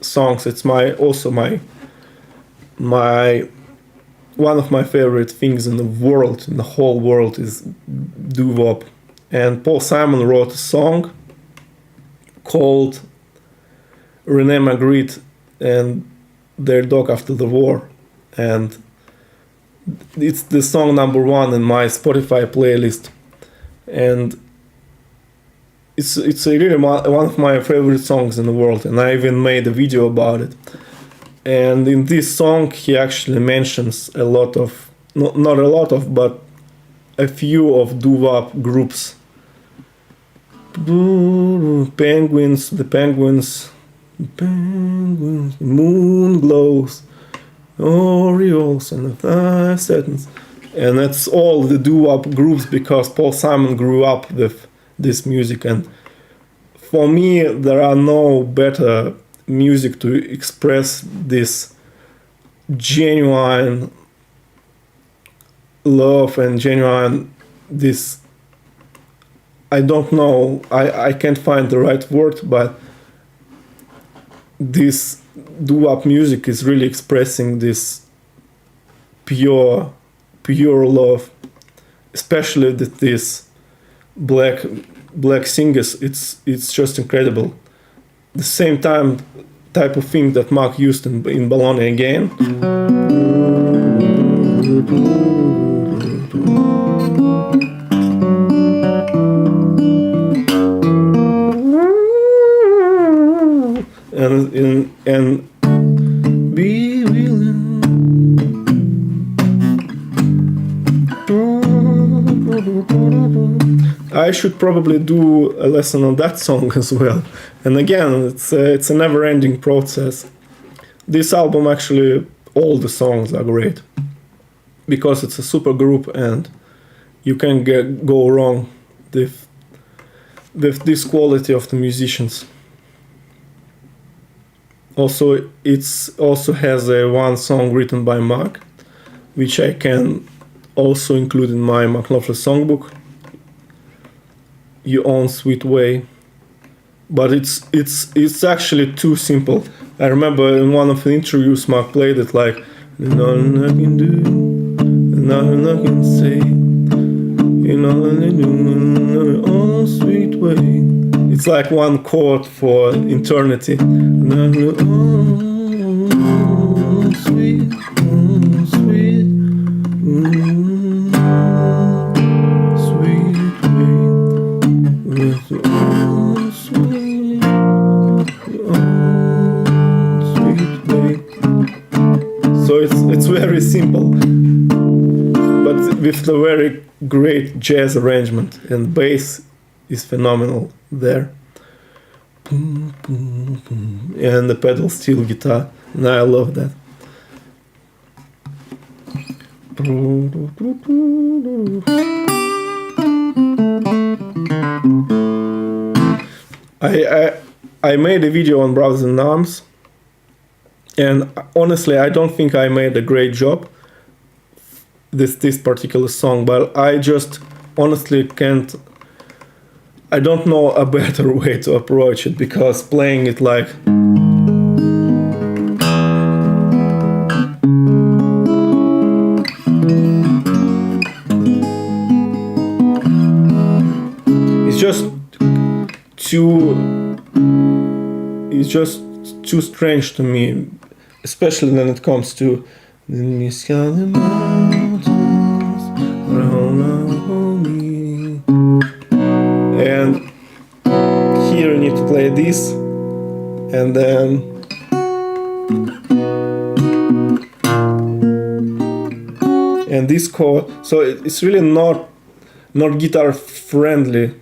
songs. It's also my one of my favorite things in the world, in the whole world, is doo-wop. And Paul Simon wrote a song called Renee Magritte and Their Dog After the War, and it's the song number 1 in my Spotify playlist, and it's really one of my favorite songs in the world, and I even made a video about it. And in this song he actually mentions a lot of, not a lot of, but a few of doo-wop groups. Penguins, moon glows, Orioles, and the Satins. And that's all the doo-wop groups, because Paul Simon grew up with this music, and for me there are no better music to express this genuine love and genuine this, I don't know, I can't find the right word, but this doo-wop music is really expressing this pure love, especially that this black singers. It's just incredible. The same type of thing that Mark used in Bologna again. And be willing. I I should probably do a lesson on that song as well. And again, it's a never-ending process. This album, actually, all the songs are great because it's a super group and you can go wrong with this quality of the musicians. Also, it's also has a one song written by Mark, which I can also include in my McLaughlin songbook, Your Own Sweet Way. But it's actually too simple. I remember in one of the interviews Mark played it like, nothing I can do, nothing I can say, you know, your own sweet way. It's like one chord for eternity. Your own sweet, sweet, sweet way. With your own sweet, your own sweet way. So it's very simple, but with a very great jazz arrangement, and bass is phenomenal there. And the pedal steel guitar, and I love that. I made a video on Brothers in Arms, and honestly I don't think I made a great job this particular song, but I just honestly I don't know a better way to approach it, because playing it like it's just too strange to me, especially when it comes to the sky mountains around me. And here you need to play this, and then and this chord. So it's really not guitar friendly,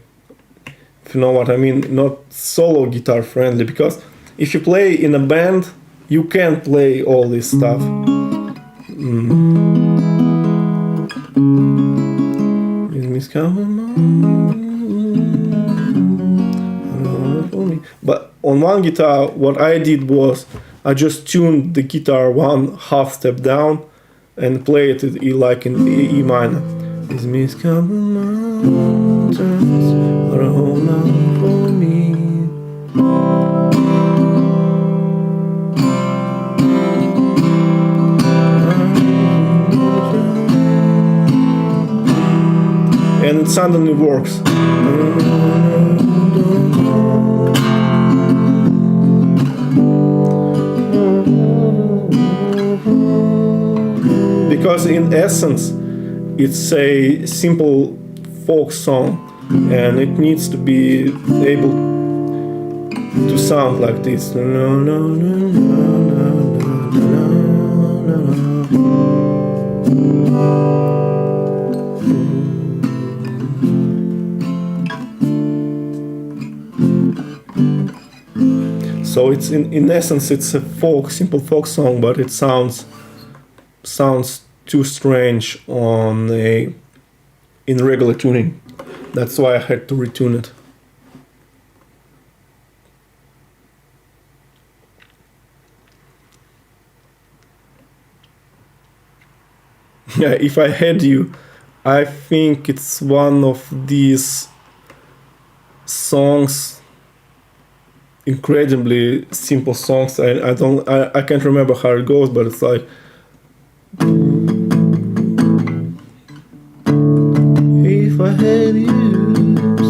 if you know what I mean, not solo guitar friendly, because if you play in a band, you can't play all this stuff. But on one guitar, what I did was I just tuned the guitar one half step down and played it like in E minor. These miscovered mountains are a home out for me. And it suddenly works. Because in essence, it's a simple folk song, and it needs to be able to sound like this. So it's in essence it's a simple folk song, but it sounds too strange in regular tuning. That's why I had to retune it. Yeah, if I had you, I think it's one of these songs, incredibly simple songs. I can't remember how it goes, but it's like if I had you,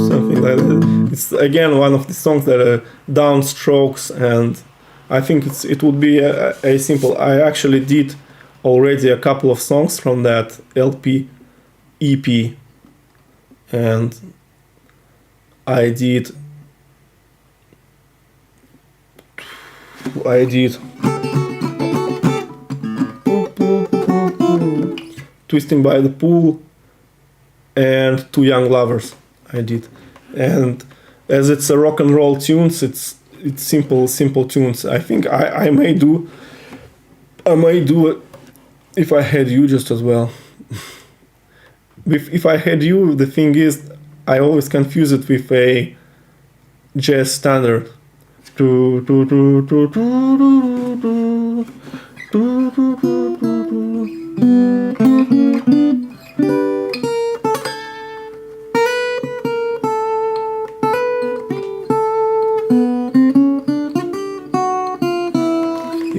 something like that. It's again one of the songs that are downstrokes, and I think it would be a simple. I actually did already a couple of songs from that EP, and I did Twisting by the Pool and Two Young Lovers. I did. And as it's a rock and roll tunes, it's simple tunes. I think I may do it if I had you just as well. If I had you, the thing is, I always confuse it with a jazz standard.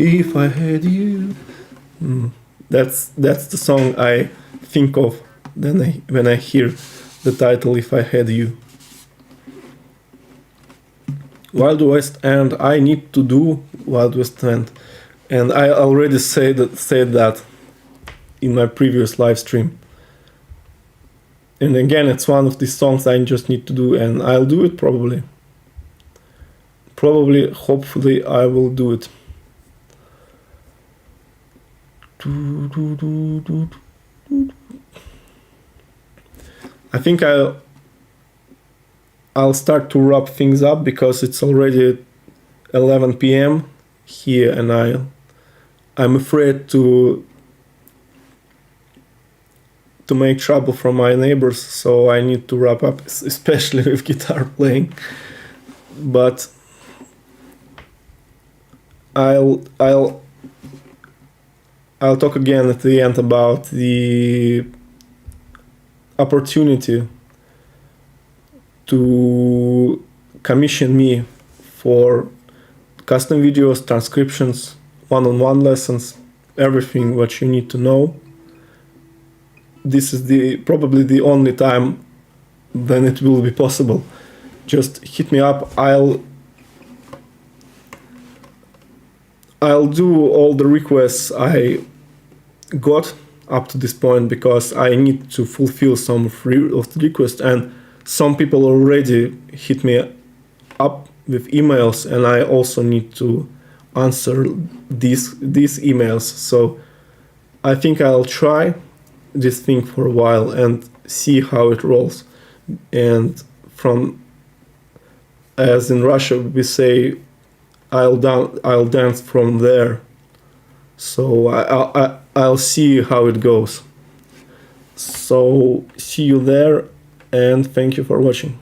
If I had you, that's the song I think of when I hear the title. If I had you. Wild West, and I need to do Wild West End, and I already said that in my previous live stream. And again, it's one of these songs I just need to do, and I'll do it probably. Hopefully, I will do it. I think I'll start to wrap things up because it's already 11 p.m. here, and I'm afraid to make trouble from my neighbors, so I need to wrap up, especially with guitar playing. But I'll talk again at the end about the opportunity to commission me for custom videos, transcriptions, one-on-one lessons, everything what you need to know. This is probably the only time when it will be possible. Just hit me up. I'll do all the requests I got up to this point because I need to fulfill some of the requests, and some people already hit me up with emails, and I also need to answer these emails. So I think I'll try this thing for a while and see how it rolls. And as in Russia we say, I'll dance from there. So I'll see how it goes. So see you there, and thank you for watching.